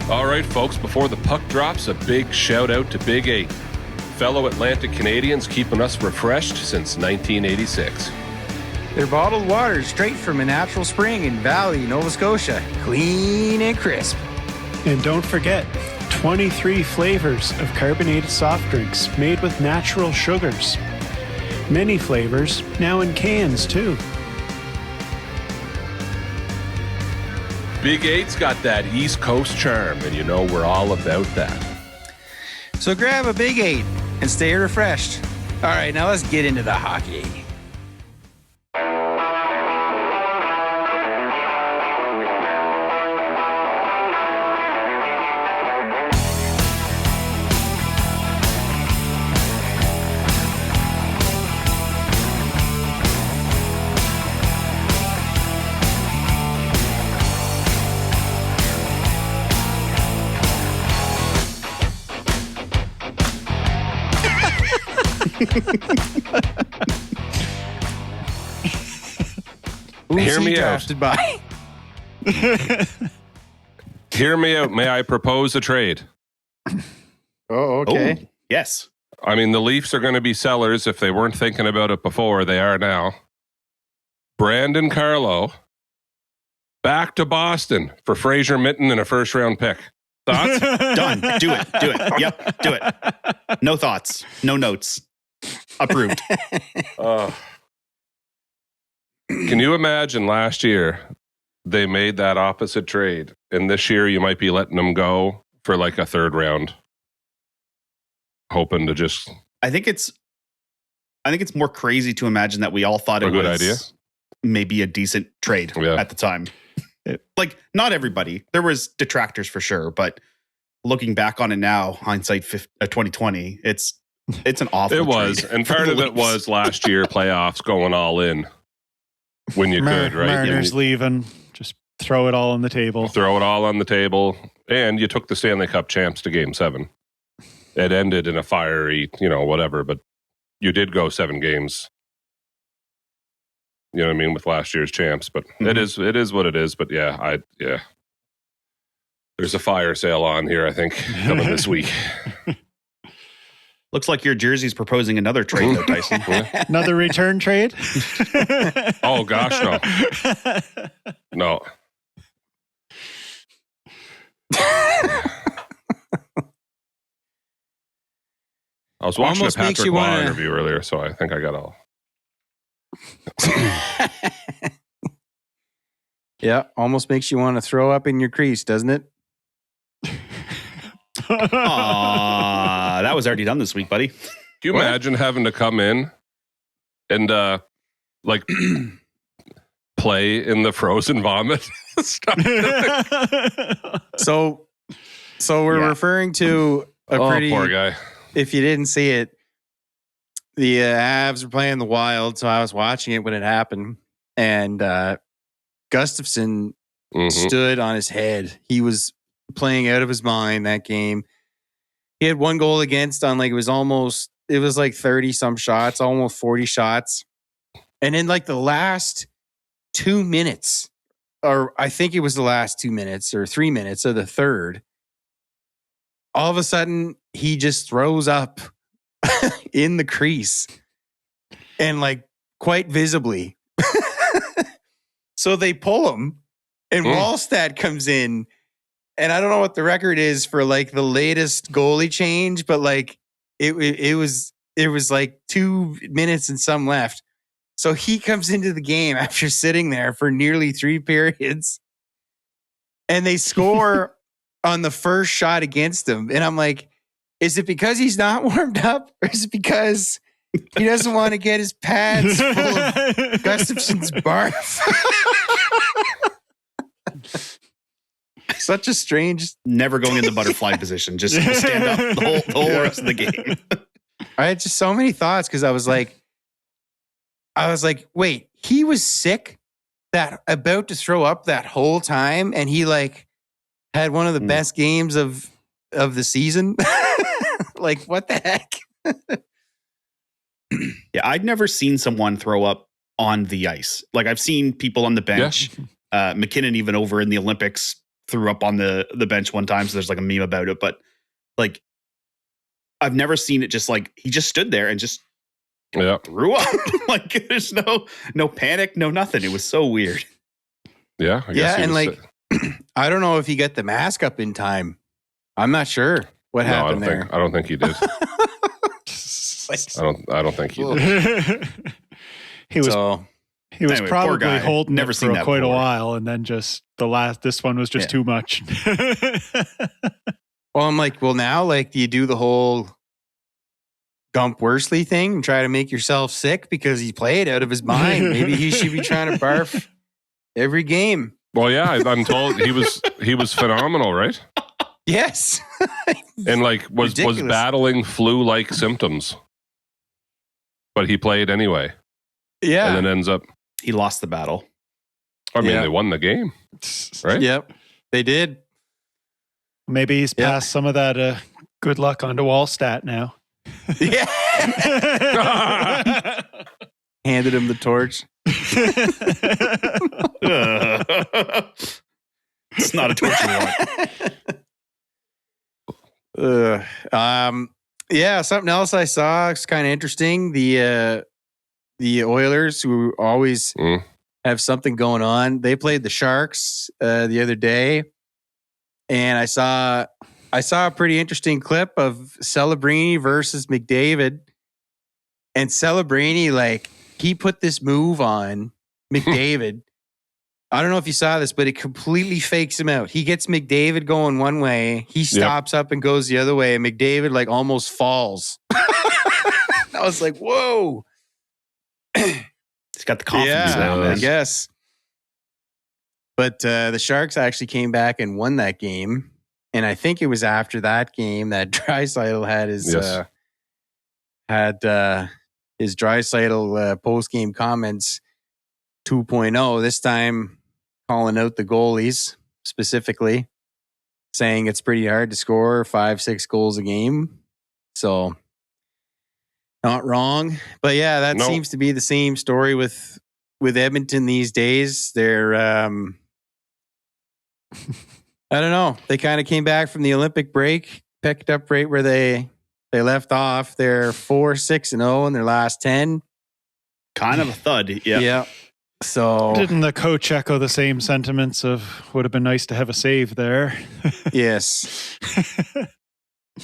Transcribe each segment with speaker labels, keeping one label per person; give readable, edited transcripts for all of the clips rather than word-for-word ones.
Speaker 1: All right, folks, before the puck drops, a big shout out to Big 8. Fellow Atlantic Canadians keeping us refreshed since 1986.
Speaker 2: Their bottled water straight from a natural spring in Valley, Nova Scotia. Clean and crisp.
Speaker 3: And don't forget, 23 flavors of carbonated soft drinks made with natural sugars. Many flavors, now in cans too.
Speaker 1: Big 8's got that East Coast charm, and you know we're all about that.
Speaker 2: So grab a Big 8 and stay refreshed. All right, now let's get into the hockey.
Speaker 1: Hear me out.
Speaker 2: By?
Speaker 1: Hear me out. May I propose a trade?
Speaker 2: Oh, okay.
Speaker 4: Oh, yes.
Speaker 1: I mean, the Leafs are going to be sellers. If they weren't thinking about it before, they are now. Brandon Carlo back to Boston for Fraser Mitten and a first-round pick. Thoughts?
Speaker 4: Done. Do it. Do it. Yep. Do it. No thoughts. No notes. Approved.
Speaker 1: Can you imagine last year they made that opposite trade, and this year you might be letting them go for like a third round, hoping to just.
Speaker 4: I think it's more crazy to imagine that we all thought it
Speaker 1: A good
Speaker 4: was
Speaker 1: idea.
Speaker 4: Maybe a decent trade at the time. Like, not everybody. There was detractors for sure, but looking back on it now, hindsight 2020, it's an awful.
Speaker 1: It was,
Speaker 4: trade
Speaker 1: and
Speaker 4: for
Speaker 1: part
Speaker 4: the
Speaker 1: of it
Speaker 4: Leafs.
Speaker 1: was last year playoffs going all in when you could, right?
Speaker 3: Mariners
Speaker 1: You
Speaker 3: leaving. Just throw it all on the table.
Speaker 1: throw it all on the table, and you took the Stanley Cup champs to Game 7. It ended in a fiery, whatever, but you did go 7 games. You know what I mean, with last year's champs, but it is what it is. But yeah, there's a fire sale on here, I think, coming this week.
Speaker 4: Looks like your jersey's proposing another trade, though, Tyson.
Speaker 3: Another return trade?
Speaker 1: Oh gosh, no. I was watching
Speaker 2: Almost
Speaker 1: a
Speaker 2: makes
Speaker 1: Patrick
Speaker 2: you
Speaker 1: Law
Speaker 2: wanna-
Speaker 1: interview earlier, so I think I got all.
Speaker 2: Yeah, almost makes you want to throw up in your crease, doesn't it?
Speaker 4: That was already done this week, buddy.
Speaker 1: Can you imagine having to come in and play in the frozen vomit?
Speaker 2: So we're referring to a pretty.
Speaker 1: Poor guy.
Speaker 2: If you didn't see it, the Avs were playing the Wild, so I was watching it when it happened, and Gustavsson stood on his head. He was playing out of his mind that game. He had 1 goal against on it was like 30 some shots, almost 40 shots. And in like the last 2 minutes, or I think it was the last 2 minutes or 3 minutes of the third, all of a sudden he just throws up in the crease and like quite visibly. So they pull him and Wallstad comes in, and I don't know what the record is for like the latest goalie change, but like it was like 2 minutes and some left. So he comes into the game after sitting there for nearly 3 periods, and they score on the first shot against him. And I'm like, is it because he's not warmed up, or is it because he doesn't want to get his pads full of Gustafsson's barf? Such a strange.
Speaker 4: Never going in the butterfly position. Just stand up the whole rest of the game.
Speaker 2: I had just so many thoughts because I was like, wait, he was sick, that about to throw up that whole time, and he like had one of the best games of the season. Like, what the heck?
Speaker 4: Yeah, I'd never seen someone throw up on the ice. Like, I've seen people on the bench. McKinnon even over in the Olympics threw up on the bench one time. So there's like a meme about it. But like, I've never seen it just like, he just stood there and just threw up. Like there's no panic, no nothing. It was so weird.
Speaker 1: Yeah. I guess
Speaker 2: and like, I don't know if he got the mask up in time. I'm not sure what happened there.
Speaker 1: I don't think he did. I don't think he did.
Speaker 3: He was
Speaker 4: anyway,
Speaker 3: probably holding
Speaker 4: never
Speaker 3: it
Speaker 4: seen
Speaker 3: for
Speaker 4: that
Speaker 3: quite
Speaker 4: before.
Speaker 3: a while, and then just this one was just too much.
Speaker 2: Well, I'm like, now, like, do you do the whole Gump Worsley thing and try to make yourself sick because he played out of his mind? Maybe he should be trying to barf every game.
Speaker 1: Well, yeah, I'm told he was phenomenal, right?
Speaker 2: Yes.
Speaker 1: And like was battling flu-like symptoms. But he played anyway.
Speaker 2: Yeah.
Speaker 1: And then ends up
Speaker 4: he lost the battle.
Speaker 1: I mean, they won the game. Right?
Speaker 2: Yep. They did.
Speaker 3: Maybe he's passed some of that good luck onto Wallstat now.
Speaker 2: Yeah. Handed him the torch.
Speaker 4: It's not a torch you want.
Speaker 2: Yeah, something else I saw. It's kind of interesting. The Oilers, who always have something going on, they played the Sharks the other day, and I saw a pretty interesting clip of Celebrini versus McDavid, and Celebrini, like, he put this move on McDavid. I don't know if you saw this, but it completely fakes him out. He gets McDavid going one way. He stops up and goes the other way. And McDavid like almost falls. I was like, whoa.
Speaker 4: He's got the confidence now, man.
Speaker 2: I guess. But the Sharks actually came back and won that game. And I think it was after that game that Draisaitl had his Draisaitl post-game comments 2.0, this time calling out the goalies specifically, saying it's pretty hard to score 5-6 goals a game. So not wrong. But yeah, that seems to be the same story with Edmonton these days. They're I don't know. They kind of came back from the Olympic break, picked up right where they left off. They're 4-6-0 in their last 10.
Speaker 4: Kind of a thud. Yeah.
Speaker 2: Yeah. So
Speaker 3: didn't the coach echo the same sentiments of would have been nice to have a save there?
Speaker 2: Yes.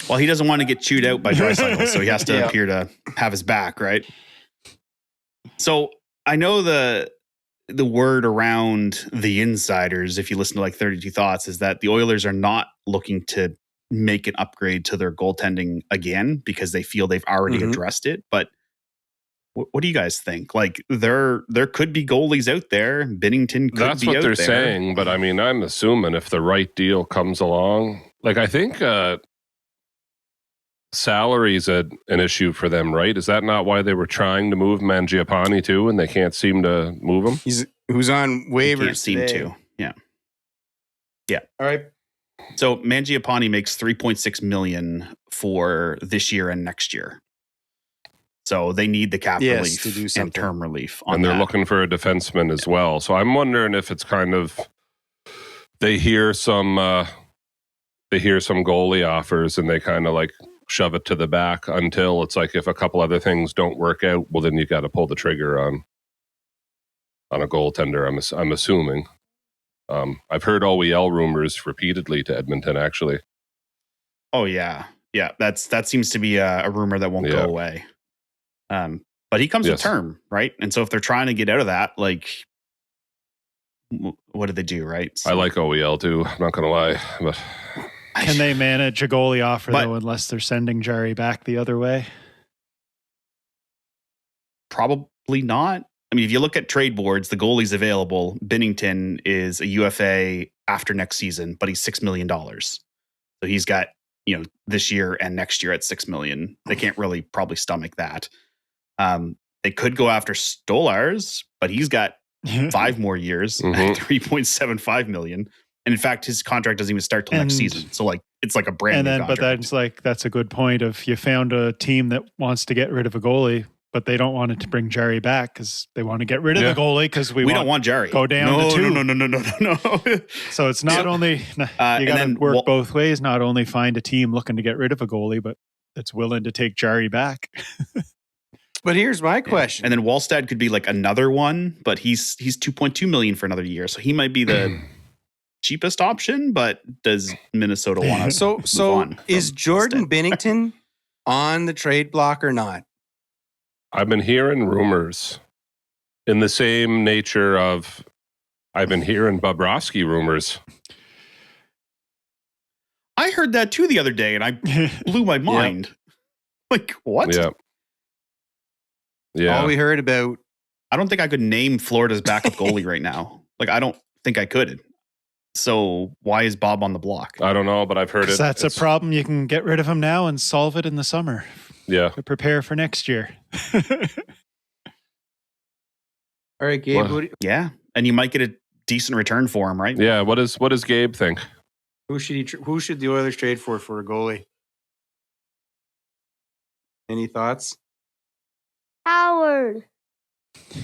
Speaker 4: Well, he doesn't want to get chewed out by Draisaitl, so he has to appear to have his back, right? So I know the word around the insiders, if you listen to like 32 Thoughts, is that the Oilers are not looking to make an upgrade to their goaltending again because they feel they've already addressed it. But what do you guys think? Like there could be goalies out there. Binnington could
Speaker 1: That's
Speaker 4: be
Speaker 1: what
Speaker 4: out
Speaker 1: they're
Speaker 4: there.
Speaker 1: saying, but I mean, I'm assuming if the right deal comes along, like I think salary's an issue for them, right? Is that not why they were trying to move Mangiapane too, and they can't seem to move him?
Speaker 2: Who's on waivers?
Speaker 4: Can't seem to. Yeah.
Speaker 2: All right.
Speaker 4: So Mangiapane makes $3.6 million for this year and next year. So they need the cap relief
Speaker 2: to do
Speaker 4: and term relief on
Speaker 1: and they're
Speaker 4: that.
Speaker 1: looking for a defenseman as well. So I'm wondering if it's kind of they hear some goalie offers and they kind of like shove it to the back until it's like if a couple other things don't work out, well then you got to pull the trigger on a goaltender. I'm assuming. I've heard OEL rumors repeatedly to Edmonton actually.
Speaker 4: Oh yeah. That seems to be a rumor that won't go away. But he comes with term, right? And so if they're trying to get out of that, like, what do they do, right? So,
Speaker 1: I like OEL too. I'm not going to lie, but
Speaker 3: can they manage a goalie offer though, unless they're sending Jarry back the other way?
Speaker 4: Probably not. I mean, if you look at trade boards, the goalies available, Binnington is a UFA after next season, but he's $6 million. So he's got, this year and next year at $6 million. They can't really probably stomach that. They could go after Stolars, but he's got 5 more years at $3.75 million. And in fact, his contract doesn't even start till next season. So like, it's like a brand new contract.
Speaker 3: But that's a good point. If you found a team that wants to get rid of a goalie, but they don't want it to bring Jarry back because they want to get rid of the goalie because we
Speaker 4: don't want Jarry.
Speaker 3: Go down to 2.
Speaker 4: No.
Speaker 3: So it's not only you got to work both ways. Not only find a team looking to get rid of a goalie, but that's willing to take Jarry back.
Speaker 2: But here's my question.
Speaker 4: And then Wallstad could be like another one, but he's $2.2 million for another year, so he might be the cheapest option. But does Minnesota want to?
Speaker 2: So is Jordan Binnington on the trade block or not?
Speaker 1: I've been hearing rumors in the same nature of I've been hearing Bobrovsky rumors.
Speaker 4: I heard that too the other day, and I blew my mind. Yep. Like, what?
Speaker 1: Yeah.
Speaker 2: All we heard about.
Speaker 4: I don't think I could name Florida's backup goalie right now. Like, I don't think I could. So why is Bob on the block?
Speaker 1: I don't know, but I've heard it.
Speaker 3: That's a problem. You can get rid of him now and solve it in the summer.
Speaker 1: Yeah.
Speaker 3: To prepare for next year.
Speaker 2: All right, Gabe.
Speaker 4: Yeah. And you might get a decent return for him, right?
Speaker 1: Yeah. What does Gabe think?
Speaker 2: Who should the Oilers trade for a goalie? Any thoughts?
Speaker 5: Howard.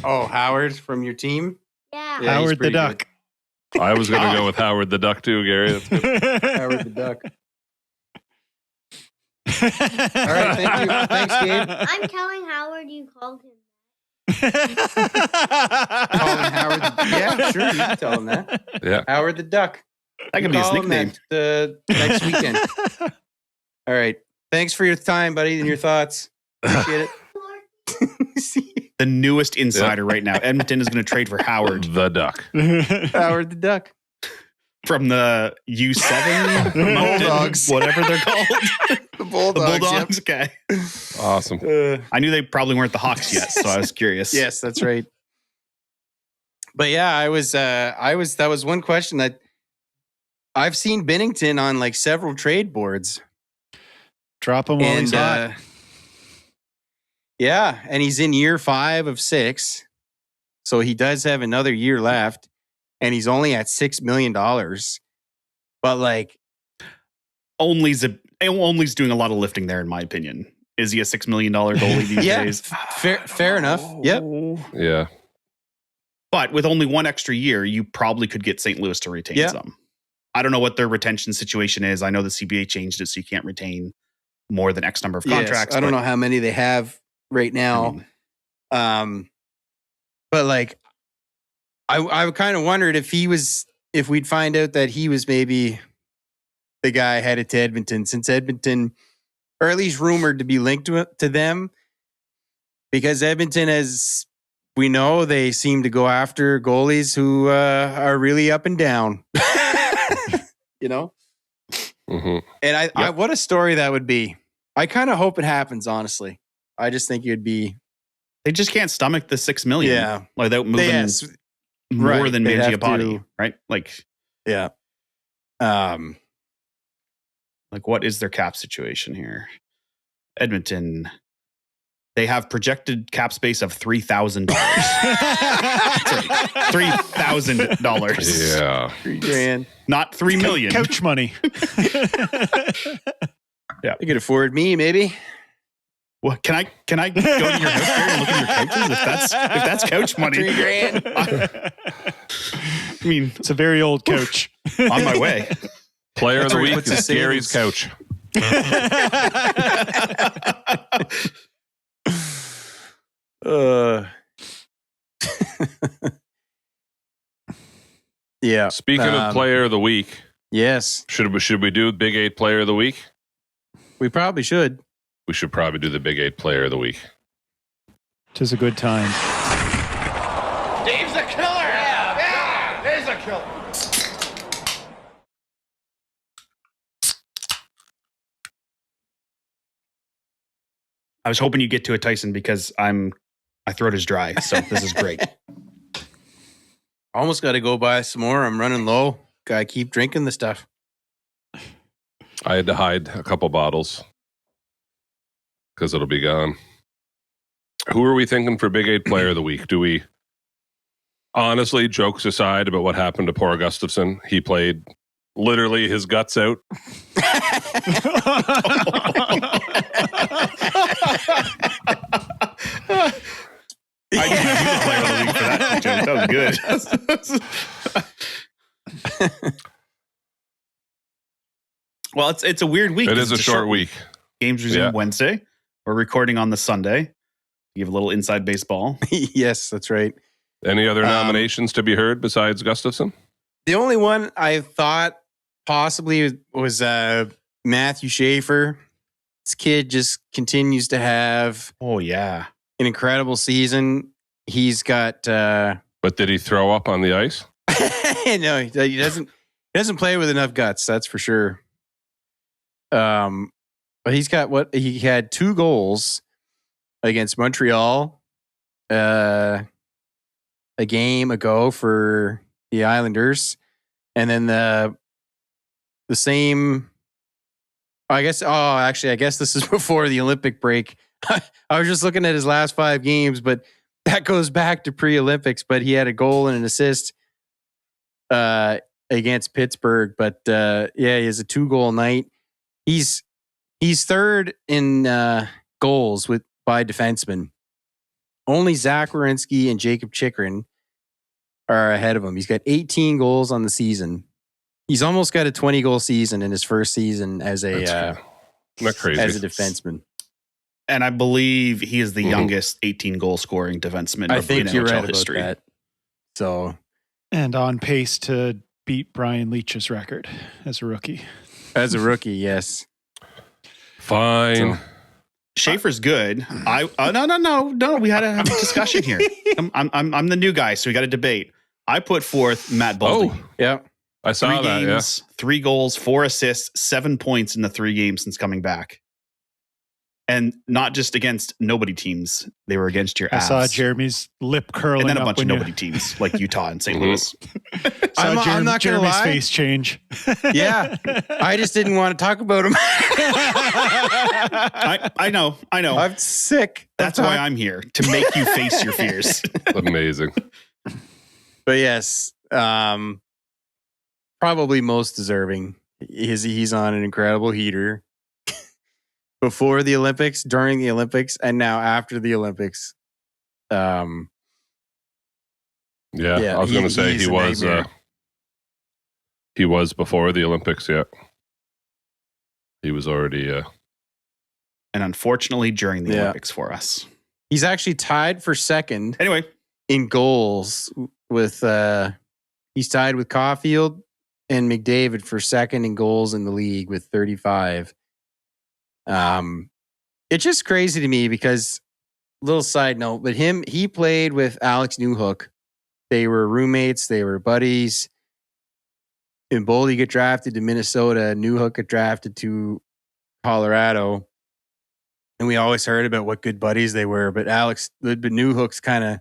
Speaker 2: Oh, Howard from your team?
Speaker 5: Yeah.
Speaker 3: Howard the Duck.
Speaker 2: Good.
Speaker 1: I was going to go with Howard the Duck too, Gary. That's good.
Speaker 2: Howard the Duck. All right, thank you. Thanks, Gabe.
Speaker 5: I'm telling Howard you called him.
Speaker 2: Calling Howard. Yeah, sure. You can tell him that.
Speaker 1: Yeah.
Speaker 2: Howard the Duck.
Speaker 4: That could be his nickname.
Speaker 2: Next weekend. All right. Thanks for your time, buddy, and your thoughts. Appreciate it.
Speaker 4: The newest insider right now. Edmonton is going to trade for Howard
Speaker 1: the Duck.
Speaker 2: Howard the Duck.
Speaker 4: From the U7
Speaker 2: Bulldogs.
Speaker 4: Whatever they're called.
Speaker 2: The Bulldogs.
Speaker 4: Yep. Okay.
Speaker 1: Awesome.
Speaker 4: I knew they probably weren't the Hawks yet, so I was curious.
Speaker 2: Yes, that's right. But yeah, I was that was one question that I've seen Binnington on like several trade boards.
Speaker 3: Drop him while he's hot.
Speaker 2: Yeah, and he's in year 5 of 6. So he does have another year left. And he's only at $6 million. But like
Speaker 4: Only's doing a lot of lifting there, in my opinion. Is he a $6 million goalie these days?
Speaker 2: Fair enough. Yep.
Speaker 1: Yeah.
Speaker 4: But with only one extra year, you probably could get St. Louis to retain some. I don't know what their retention situation is. I know the CBA changed it so you can't retain more than X number of contracts.
Speaker 2: I don't know how many they have right now. But like I kind of wondered if we'd find out that he was maybe the guy headed to Edmonton, since Edmonton, or at least rumored to be linked to them, because Edmonton, as we know, they seem to go after goalies who are really up and down. You know?
Speaker 1: Mm-hmm.
Speaker 2: And I what a story that would be. I kind of hope it happens, honestly. I just think it would be.
Speaker 4: They just can't stomach the $6 million without moving more than Mangiapane, right? Like,
Speaker 2: yeah.
Speaker 4: Like, what is their cap situation here? Edmonton, they have projected cap space of $3,000. $3,000.
Speaker 1: Yeah.
Speaker 2: $3,000.
Speaker 4: Not $3 million.
Speaker 3: Couch money.
Speaker 4: Yeah.
Speaker 2: You could afford me, maybe.
Speaker 4: Well, can I go to your house here and look at your couches? If that's couch money,
Speaker 2: $3,000.
Speaker 4: I mean,
Speaker 3: it's a very old couch.
Speaker 4: On my way.
Speaker 1: Player of the week is Gary's couch.
Speaker 2: Yeah.
Speaker 1: Speaking of player of the week,
Speaker 2: yes.
Speaker 1: Should we do Big 8 player of the week?
Speaker 2: We probably should.
Speaker 1: We should probably do the Big 8 player of the week.
Speaker 3: 'Tis a good time.
Speaker 6: Dave's a killer. Yeah. Dave's a killer.
Speaker 4: I was hoping you'd get to it, Tyson, because my throat is dry. So this is great.
Speaker 2: Almost got to go buy some more. I'm running low. Gotta keep drinking the stuff.
Speaker 1: I had to hide a couple bottles because it'll be gone. Who are we thinking for Big 8 player of the week? Do we, honestly, jokes aside about what happened to poor Gustavsson, he played literally his guts out.
Speaker 4: That was good. Well, it's a weird week.
Speaker 1: It is a short week.
Speaker 4: Games resume Wednesday. We're recording on the Sunday. You have a little inside baseball.
Speaker 2: Yes, that's right.
Speaker 1: Any other nominations to be heard besides Gustavsson?
Speaker 2: The only one I thought possibly was Matthew Schaefer. This kid just continues to have
Speaker 4: an
Speaker 2: incredible season. He's got
Speaker 1: but did he throw up on the ice?
Speaker 2: no, he doesn't play with enough guts, that's for sure. But he's got he had 2 goals against Montreal a game ago for the Islanders, and then the same. I guess this is before the Olympic break. I was just looking at his last 5 games, but that goes back to pre-Olympics. But he had a goal and an assist against Pittsburgh. But he has a 2-goal night. He's third in goals by defensemen. Only Zach Werenski and Jacob Chychrun are ahead of him. He's got 18 goals on the season. He's almost got a 20-goal season in his first season as a defenseman.
Speaker 4: And I believe he is the youngest 18-goal scoring defenseman.
Speaker 2: I think you're right
Speaker 4: history.
Speaker 2: about that. So,
Speaker 3: and on pace to beat Brian Leach's record as a rookie.
Speaker 2: As a rookie, yes.
Speaker 1: Fine.
Speaker 2: So,
Speaker 4: Schaefer's good. No. We had to have a discussion here. I'm the new guy, so we got to debate. I put forth Matt Boldy.
Speaker 1: Oh,
Speaker 2: yeah.
Speaker 1: I saw
Speaker 4: 3
Speaker 1: that.
Speaker 4: games, 3 goals, 4 assists, 7 points in the 3 games since coming back. And not just against nobody teams. They were against your Avs.
Speaker 3: I saw Jeremy's lip curling.
Speaker 4: And then a bunch of nobody teams like Utah and St. Louis.
Speaker 2: I'm not going to
Speaker 3: Jeremy's
Speaker 2: lie.
Speaker 3: face change.
Speaker 2: Yeah. I just didn't want to talk about him.
Speaker 4: I know.
Speaker 2: I'm sick.
Speaker 4: That's why I'm here, to make you face your fears.
Speaker 1: Amazing.
Speaker 2: But yes, probably most deserving. He's on an incredible heater. Before the Olympics, during the Olympics, and now after the Olympics.
Speaker 1: I was going to say he was before the Olympics. Yeah, he was already.
Speaker 4: And unfortunately, during the Olympics for us,
Speaker 2: he's actually tied for second.
Speaker 4: Anyway,
Speaker 2: in goals with he's tied with Caulfield and McDavid for second in goals in the league with 35. It's just crazy to me because, little side note, but he played with Alex Newhook. They were roommates. They were buddies. And Boldy got drafted to Minnesota. Newhook got drafted to Colorado. And we always heard about what good buddies they were. But Newhook's kind of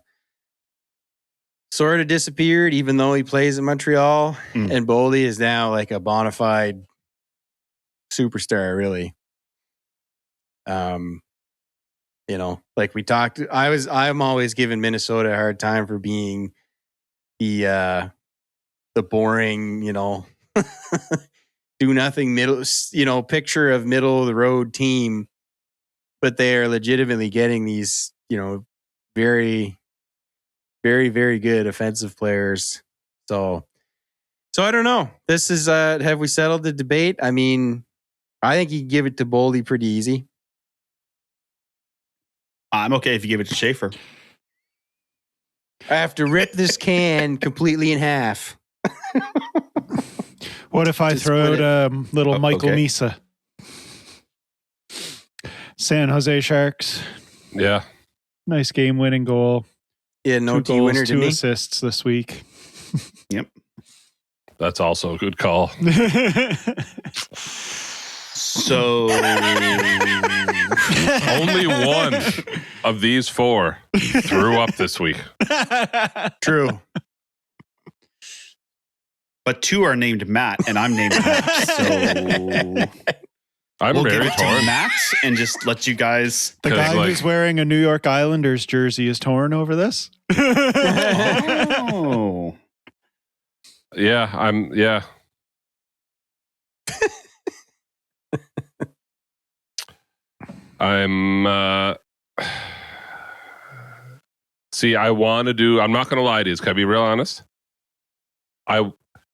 Speaker 2: sort of disappeared, even though he plays in Montreal. And Boldy is now like a bona fide superstar, really. Like we talked, I'm always giving Minnesota a hard time for being the boring, do nothing picture of middle of the road team, but they are legitimately getting these, very, very, very good offensive players. So I don't know. This is, have we settled the debate? I mean, I think you can give it to Boldy pretty easy.
Speaker 4: I'm okay if you give it to Schaefer.
Speaker 2: I have to rip this can completely in half.
Speaker 3: What if I throw out little Michael Misa? San Jose Sharks.
Speaker 1: Yeah.
Speaker 3: Nice game-winning goal.
Speaker 2: Yeah, no
Speaker 3: 2 goals,
Speaker 2: winner,
Speaker 3: 2 assists this week.
Speaker 4: Yep.
Speaker 1: That's also a good call.
Speaker 4: So
Speaker 1: only one of these 4 threw up this week.
Speaker 2: True.
Speaker 4: But 2 are named Matt, and I'm named Matt. So
Speaker 1: we'll
Speaker 4: give
Speaker 1: very
Speaker 4: it to
Speaker 1: torn.
Speaker 4: Matt and just let you guys.
Speaker 3: The guy who's wearing a New York Islanders jersey is torn over this.
Speaker 4: Oh.
Speaker 1: Yeah, yeah. I'm See, I'm not going to lie to you. Can I be real honest?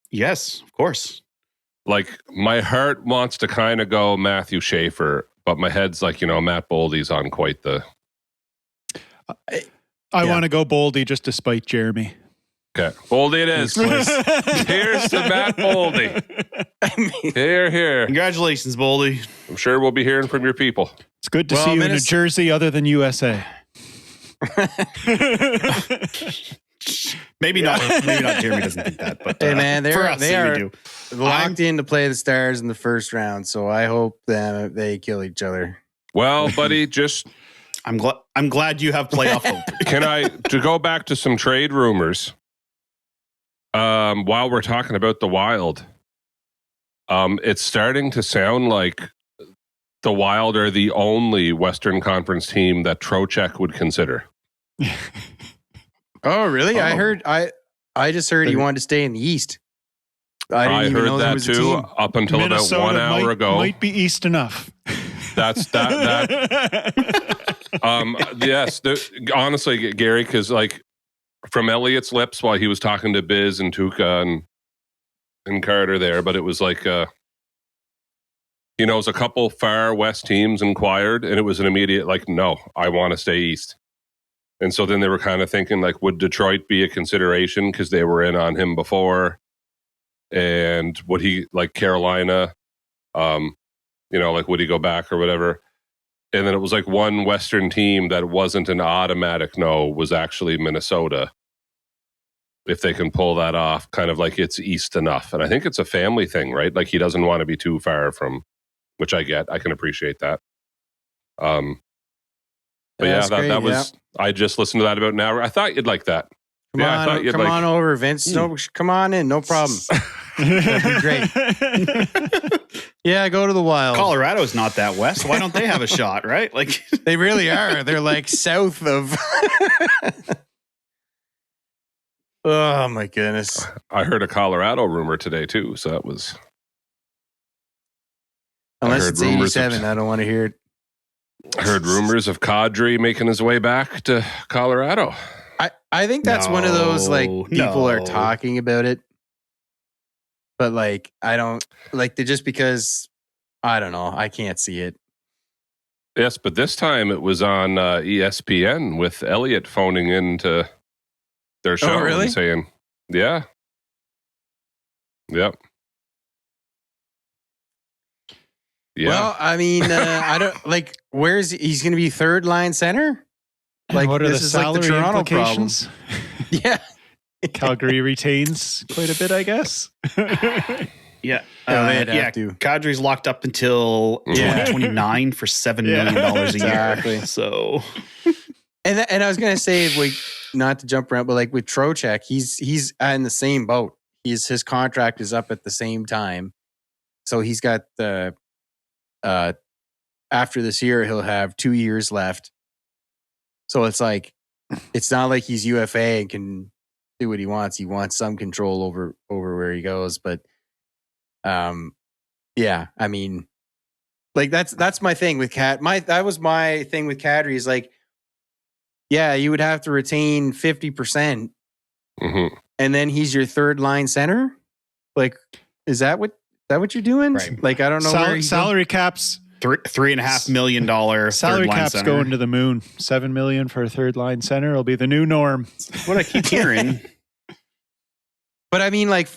Speaker 4: Yes, of course.
Speaker 1: Like, my heart wants to kind of go Matthew Schaefer, but my head's like, Matt Boldy's on quite the...
Speaker 3: I want to go Boldy just to spite Jeremy.
Speaker 1: Okay. Boldy it is. Here's to Matt Boldy. Here.
Speaker 4: Congratulations, Boldy.
Speaker 1: I'm sure we'll be hearing from your people.
Speaker 3: It's good to see you in a jersey other than USA.
Speaker 4: Maybe not. Maybe not. Jeremy doesn't think that. But
Speaker 2: hey, man, they are
Speaker 4: do.
Speaker 2: locked in to play the Stars in the first round, so I hope they kill each other.
Speaker 1: Well, buddy,
Speaker 4: I'm glad you have playoff hope.
Speaker 1: To go back to some trade rumors, while we're talking about the Wild, it's starting to sound like the Wild are the only Western Conference team that Trocheck would consider.
Speaker 2: Oh, really? I just heard he wanted to stay in the East. I didn't even know
Speaker 1: heard that too up until
Speaker 3: Minnesota
Speaker 1: about 1 hour ago.
Speaker 3: Might be East enough.
Speaker 1: That's that. Yes, honestly, Gary, because like from Elliott's lips while he was talking to Biz and Tuca and Carter there, but it was like it was a couple far west teams inquired, and it was an immediate like, no, I want to stay East. And so then they were kind of thinking like, would Detroit be a consideration because they were in on him before, and would he like Carolina? Like would he go back or whatever? And then it was like one Western team that wasn't an automatic no was actually Minnesota. If they can pull that off, kind of like it's East enough. And I think it's a family thing, right? Like he doesn't want to be too far from, which I get. I can appreciate that. But that was, I just listened to that about an hour. I thought you'd like that.
Speaker 2: Come on over, Vince. No, come on in. No problem. That'd be great. Yeah, go to the Wild.
Speaker 4: Colorado's not that west. Why don't they have a shot, right? Like
Speaker 2: they really are. They're like south of. Oh my goodness!
Speaker 1: I heard a Colorado rumor today too, so that was.
Speaker 2: Unless it's 87, I don't want to hear it.
Speaker 1: I heard rumors of Kadri making his way back to Colorado.
Speaker 2: I think that's one of those like people are talking about it. But like, I don't like just because I don't know. I can't see it.
Speaker 1: Yes, but this time it was on ESPN with Elliott phoning into their show and saying, yeah. Yep. Yeah.
Speaker 2: Well, I mean, I don't like he's going to be third line center? Like,
Speaker 3: what are
Speaker 2: this
Speaker 3: the
Speaker 2: is
Speaker 3: salary
Speaker 2: like the Toronto
Speaker 3: implications?
Speaker 2: Yeah.
Speaker 3: Calgary retains quite a bit, I guess.
Speaker 4: Yeah.
Speaker 2: They'd have to.
Speaker 4: Kadri's locked up until 2029 for $7 million a year. So,
Speaker 2: and I was gonna say, like, not to jump around, but like with Trocheck, he's in the same boat. His contract is up at the same time, so he's got the after this year he'll have 2 years left. So it's like it's not like he's UFA and can do what he wants. He wants some control over where he goes, but yeah, I mean, like that's my thing with that was my thing with Kadri is like, yeah, you would have to retain 50%, and then he's your third line center. Like, is that what you're doing?
Speaker 4: Right.
Speaker 2: Like, I don't know where
Speaker 3: salary caps.
Speaker 4: $3.5 million
Speaker 3: salary
Speaker 4: third line
Speaker 3: caps
Speaker 4: center.
Speaker 3: going to the moon. $7 million for a third line center. It'll be the new norm.
Speaker 4: What I keep hearing.
Speaker 2: But I mean, like,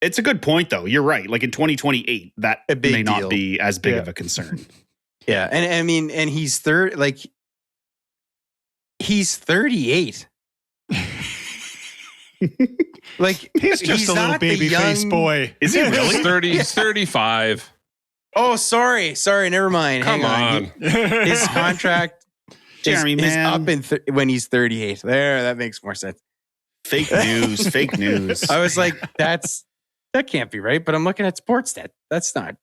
Speaker 4: it's a good point, though. You're right. Like in 2028, that may not be as big of a concern.
Speaker 2: Yeah, and I mean, and he's 38. Like
Speaker 3: he's just a little baby face boy.
Speaker 4: Is he really?
Speaker 1: He's 35.
Speaker 2: Oh, sorry, never mind.
Speaker 1: Come
Speaker 2: Hang on. His contract
Speaker 4: Jeremy,
Speaker 2: is up in when he's 38. There, that makes more sense.
Speaker 4: Fake news. Fake news.
Speaker 2: I was like, that can't be right. But I'm looking at Sportsnet. That's not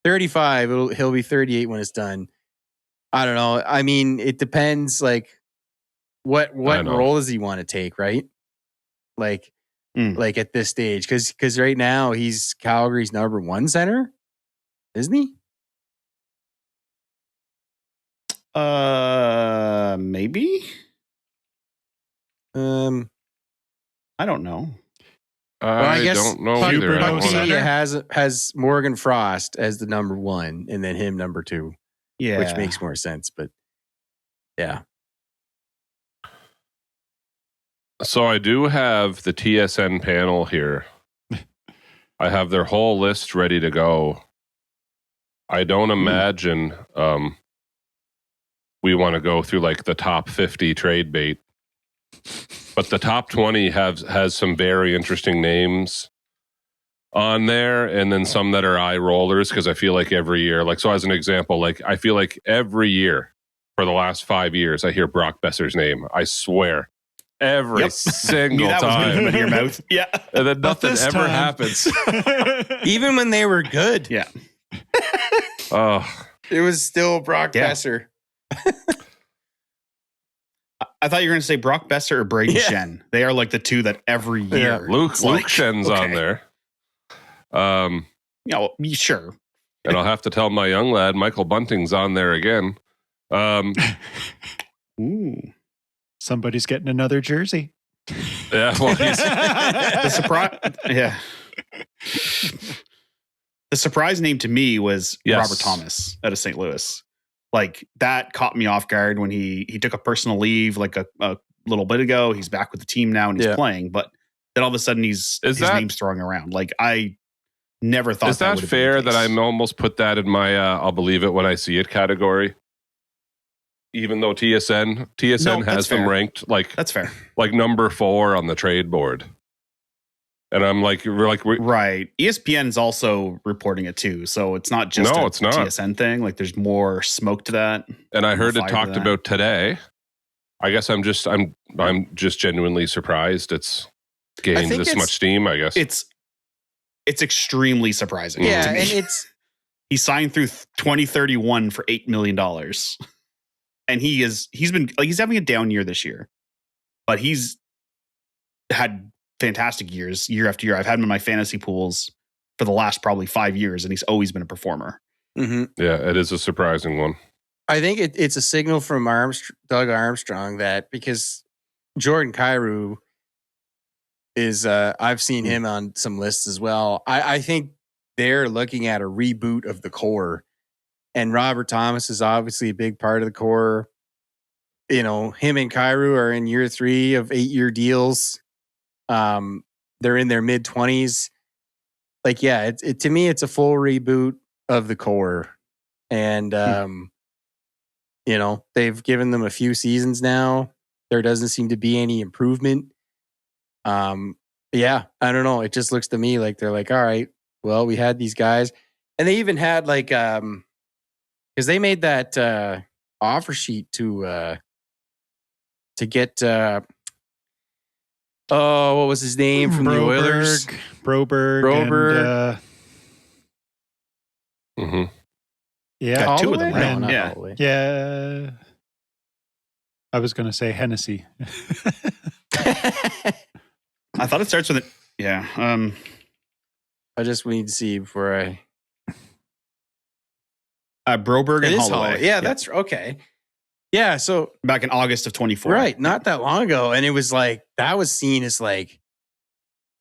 Speaker 2: 35. He'll be 38 when it's done. I don't know. I mean, it depends. Like, what role does he want to take? Right? Like at this stage, because right now he's Calgary's number one center, isn't he?
Speaker 4: Maybe. I don't know.
Speaker 1: I
Speaker 2: guess
Speaker 1: don't know
Speaker 3: Puck
Speaker 1: either.
Speaker 3: Bruno center.
Speaker 2: has Morgan Frost as the number 1, and then him number 2,
Speaker 4: Yeah.
Speaker 2: which makes more sense. But yeah,
Speaker 1: So I do have the TSN panel here. I have their whole list ready to go. I don't imagine we want to go through like the top 50 trade bait, but the top 20 has some very interesting names on there, and then some that are eye rollers because I feel like every year, like, so as an example, like I feel like every year for the last 5 years I hear Brock Besser's name. I swear. Every single
Speaker 4: that was
Speaker 1: time.
Speaker 4: going to your mouth. Yeah.
Speaker 1: And then nothing
Speaker 3: this
Speaker 1: ever
Speaker 3: time.
Speaker 1: happens.
Speaker 2: even when they were good,
Speaker 4: Yeah.
Speaker 1: Oh,
Speaker 2: it was still Brock
Speaker 4: Yeah.
Speaker 2: Besser.
Speaker 4: I thought you were going to say Brock Besser or Brady
Speaker 2: Yeah.
Speaker 4: Shen. They are like the two that every year.
Speaker 1: Luke
Speaker 4: it's like,
Speaker 1: Shen's on
Speaker 4: okay.
Speaker 1: there.
Speaker 4: Yeah, well, sure.
Speaker 1: And I'll have to tell my young lad, Michael Bunting's on there again.
Speaker 4: Ooh.
Speaker 3: Somebody's getting another jersey.
Speaker 1: Yeah, well, he's,
Speaker 4: The surprise. Yeah. The surprise name to me was
Speaker 1: Yes.
Speaker 4: Robert Thomas out of St. Louis. Like that caught me off guard when he took a personal leave like a little bit ago. He's back with the team now and he's playing, but then all of a sudden his name's throwing around. Like I never thought.
Speaker 1: is that
Speaker 4: would have
Speaker 1: fair
Speaker 4: been the
Speaker 1: that
Speaker 4: case.
Speaker 1: I almost put that in my I'll believe it when I see it category? Even though TSN
Speaker 4: No,
Speaker 1: has
Speaker 4: that's
Speaker 1: them
Speaker 4: fair.
Speaker 1: ranked like
Speaker 4: That's fair.
Speaker 1: like number 4 on the trade board. And I'm like, we're
Speaker 4: Right. ESPN's also reporting it too. So it's not just
Speaker 1: No,
Speaker 4: a
Speaker 1: it's not.
Speaker 4: TSN thing. Like there's more smoke to that.
Speaker 1: and I heard it
Speaker 4: fire to
Speaker 1: talked
Speaker 4: that.
Speaker 1: about today. I guess I'm just genuinely surprised it's gained
Speaker 2: think
Speaker 1: this
Speaker 2: it's-
Speaker 1: much steam, I guess.
Speaker 4: It's extremely surprising.
Speaker 2: Yeah,
Speaker 4: to me.
Speaker 2: and it's
Speaker 4: He signed through 2031 for $8 million. And he's been like, he's having a down year this year, but he's had fantastic years year after year. I've had him in my fantasy pools for the last probably 5 years, and he's always been a performer.
Speaker 2: mhm.
Speaker 1: Yeah, it is a surprising one.
Speaker 2: I think it's a signal from Doug Armstrong that because Jordan Kyrou is, I've seen him on some lists as well. I think they're looking at a reboot of the core, and Robert Thomas is obviously a big part of the core. You know, him and Kyrou are in year 3 of 8-year deals. They're in their mid-20s. Like, yeah, it to me, it's a full reboot of the core, and you know, they've given them a few seasons now. There doesn't seem to be any improvement. Yeah, I don't know. It just looks to me like they're like, all right, well, we had these guys, and they even had like, because they made that offer sheet to get, what was his name from the Oilers?
Speaker 3: Broberg.
Speaker 1: Mm-hmm.
Speaker 3: Yeah.
Speaker 4: Got two of
Speaker 2: Holloway?
Speaker 4: them, right?
Speaker 2: No, not
Speaker 4: Yeah.
Speaker 2: Holloway.
Speaker 3: Yeah. I was going to say Hennessy.
Speaker 4: I thought it starts with it. Yeah.
Speaker 2: I just need to see before I.
Speaker 4: Broberg
Speaker 2: It
Speaker 4: and
Speaker 2: is
Speaker 4: Holloway.
Speaker 2: Holloway. Yeah, that's okay. Yeah, so
Speaker 4: back in August of 24.
Speaker 2: right, not that long ago, and it was like that was seen as like,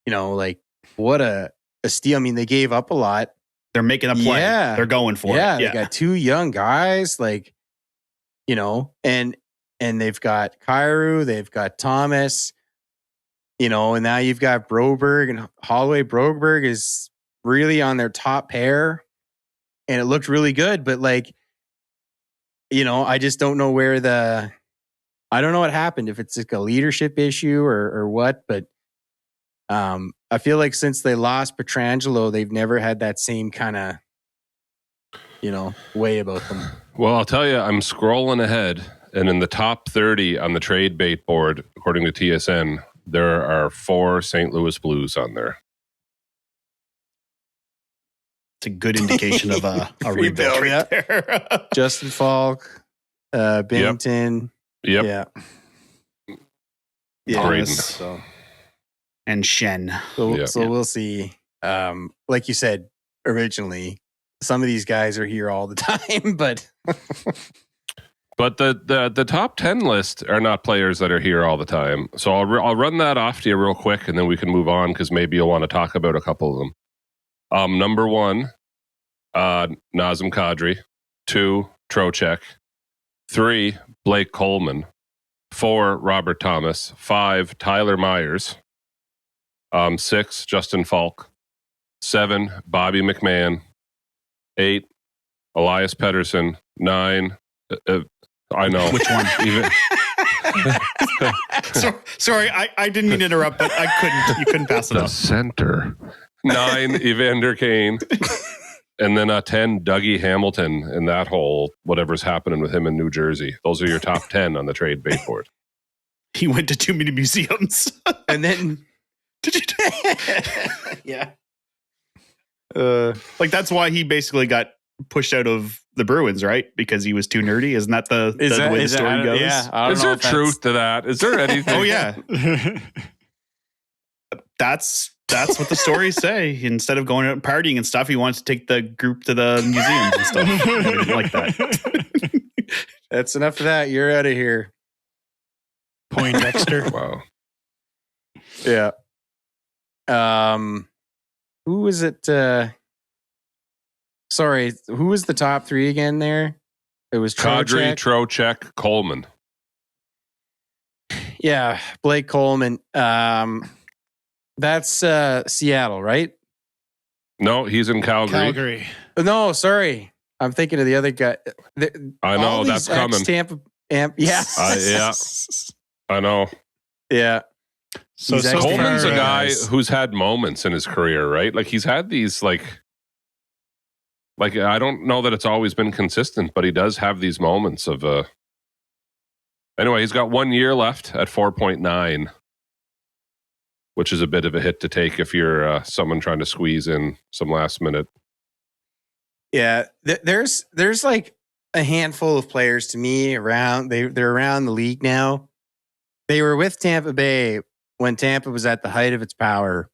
Speaker 2: you know, like what a steal. I mean, they gave up a lot.
Speaker 4: They're making a play.
Speaker 2: Yeah.
Speaker 4: They're going for
Speaker 2: Yeah,
Speaker 4: it.
Speaker 2: they got 2 young guys, like, you know, and they've got Kyrou, they've got Thomas, you know, and now you've got Broberg and Holloway. Broberg is really on their top pair, and it looked really good, but like, you know, I just don't know where I don't know what happened, if it's like a leadership issue or what, but I feel like since they lost Pietrangelo, they've never had that same kind of, you know, way about them.
Speaker 1: Well, I'll tell you, I'm scrolling ahead, and in the top 30 on the trade bait board, according to TSN, there are 4 St. Louis Blues on there.
Speaker 4: It's a good indication of a
Speaker 2: Rebuild,
Speaker 4: rebuild
Speaker 2: yeah.
Speaker 4: right there.
Speaker 2: Justin Falk, Bennington.
Speaker 1: Yep.
Speaker 2: Yeah. Yeah.
Speaker 1: Braden.
Speaker 2: So,
Speaker 4: And Shen.
Speaker 1: Yeah.
Speaker 2: we'll see. Like you said originally, some of these guys are here all the time, but
Speaker 1: But the top 10 list are not players that are here all the time. So I'll run that off to you real quick, and then we can move on because maybe you'll want to talk about a couple of them. Number 1, Nazem Kadri. 2, Trocheck. 3, Blake Coleman. 4, Robert Thomas. 5, Tyler Myers. 6, Justin Falk. 7, Bobby McMahon. 8, Elias Pettersson. 9, I know.
Speaker 4: Which one? Sorry, I didn't mean to interrupt, but I couldn't. You couldn't pass it
Speaker 1: the
Speaker 4: up.
Speaker 1: Center. 9, Evander Kane. And then 10, Dougie Hamilton, and that whole whatever's happening with him in New Jersey. Those are your top 10 on the trade bait board.
Speaker 4: He went to too many museums.
Speaker 2: And then,
Speaker 4: Did you?
Speaker 2: yeah.
Speaker 4: Like that's why he basically got pushed out of the Bruins, right? Because he was too nerdy. Isn't that the way the story goes?
Speaker 2: Yeah, I don't
Speaker 1: Is
Speaker 2: know
Speaker 1: there truth to that? Is there anything?
Speaker 4: Oh yeah. That's what the stories say. Instead of going out and partying and stuff, he wants to take the group to the museums and stuff. I didn't like that.
Speaker 2: That's enough of that. You're out of here.
Speaker 3: Poindexter.
Speaker 1: Wow.
Speaker 2: Yeah. Who was it? Sorry, who was the top 3 again there? It was
Speaker 1: Kadri,
Speaker 2: Trocheck.
Speaker 1: Trocheck, Coleman.
Speaker 2: Yeah, Blake Coleman. That's Seattle, right?
Speaker 1: No, he's in Calgary.
Speaker 3: Calgary.
Speaker 2: No, sorry. I'm thinking of the other guy.
Speaker 1: I know,
Speaker 2: All
Speaker 1: that's
Speaker 2: these
Speaker 1: coming.
Speaker 2: Tampa, yeah.
Speaker 1: Yeah. I know.
Speaker 2: Yeah.
Speaker 3: So
Speaker 2: He's actually-
Speaker 1: Coleman's a
Speaker 3: far,
Speaker 1: guy
Speaker 3: guys.
Speaker 1: who's had moments in his career, right? Like he's had these like I don't know that it's always been consistent, but he does have these moments of anyway, he's got 1 year left at 4.9, which is a bit of a hit to take if you're someone trying to squeeze in some last minute.
Speaker 2: Yeah. There's like a handful of players to me around. They're around the league now. They were with Tampa Bay when Tampa was at the height of its power.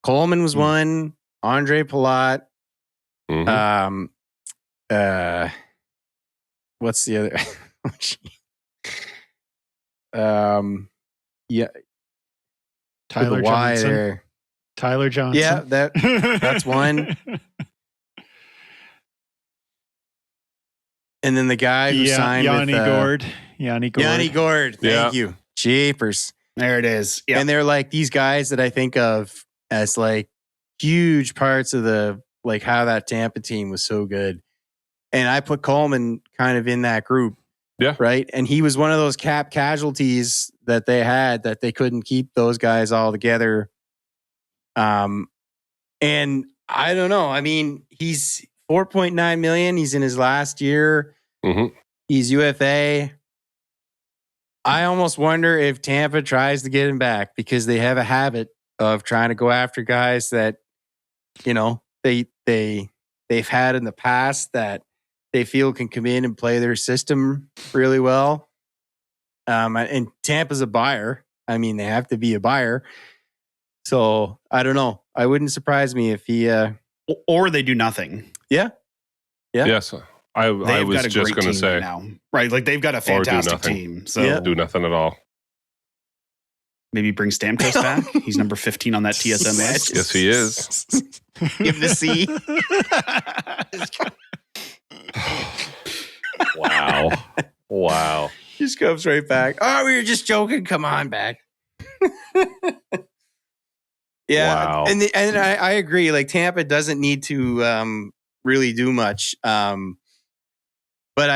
Speaker 2: Coleman was one. Andre Palat.
Speaker 1: Mhm.
Speaker 2: What's the other? Yeah,
Speaker 3: Tyler
Speaker 2: with the Y
Speaker 3: Johnson.
Speaker 2: there.
Speaker 3: Tyler Johnson.
Speaker 2: Yeah, that's one. And then the guy who signed
Speaker 3: Yanni
Speaker 2: with
Speaker 3: Gord. Yanni Gord.
Speaker 2: Yanni Gord. Thank
Speaker 1: Yeah.
Speaker 2: you. Jeepers.
Speaker 4: There it is. Yeah.
Speaker 2: And they're like these guys that I think of as like huge parts of the like how that Tampa team was so good. And I put Coleman kind of in that group.
Speaker 1: Yeah.
Speaker 2: Right. And he was one of those cap casualties that they had that they couldn't keep those guys all together. And I don't know. I mean, he's 4.9 million. He's in his last year.
Speaker 1: Mhm.
Speaker 2: He's UFA. I almost wonder if Tampa tries to get him back because they have a habit of trying to go after guys that, you know, they've had in the past that they feel can come in and play their system really well. And Tampa's a buyer. I mean, they have to be a buyer. So I don't know. I wouldn't surprise me if he.
Speaker 4: Or they do nothing.
Speaker 2: Yeah.
Speaker 1: Yes. I
Speaker 4: They've
Speaker 1: was
Speaker 4: got a
Speaker 1: just
Speaker 4: great
Speaker 1: going to
Speaker 4: team
Speaker 1: say,
Speaker 4: right now, right? Like they've got a
Speaker 1: do
Speaker 4: fantastic
Speaker 1: nothing.
Speaker 4: team. So
Speaker 2: Yeah.
Speaker 1: do nothing at all.
Speaker 4: maybe bring Stamkos back. He's number 15 on that TSM list.
Speaker 1: Yes, he is.
Speaker 2: Give the C.
Speaker 1: Wow. Wow.
Speaker 2: Just comes right back. Oh, we were just joking. Come on back. Yeah.
Speaker 1: Wow.
Speaker 2: And I agree. Like Tampa doesn't need to really do much. But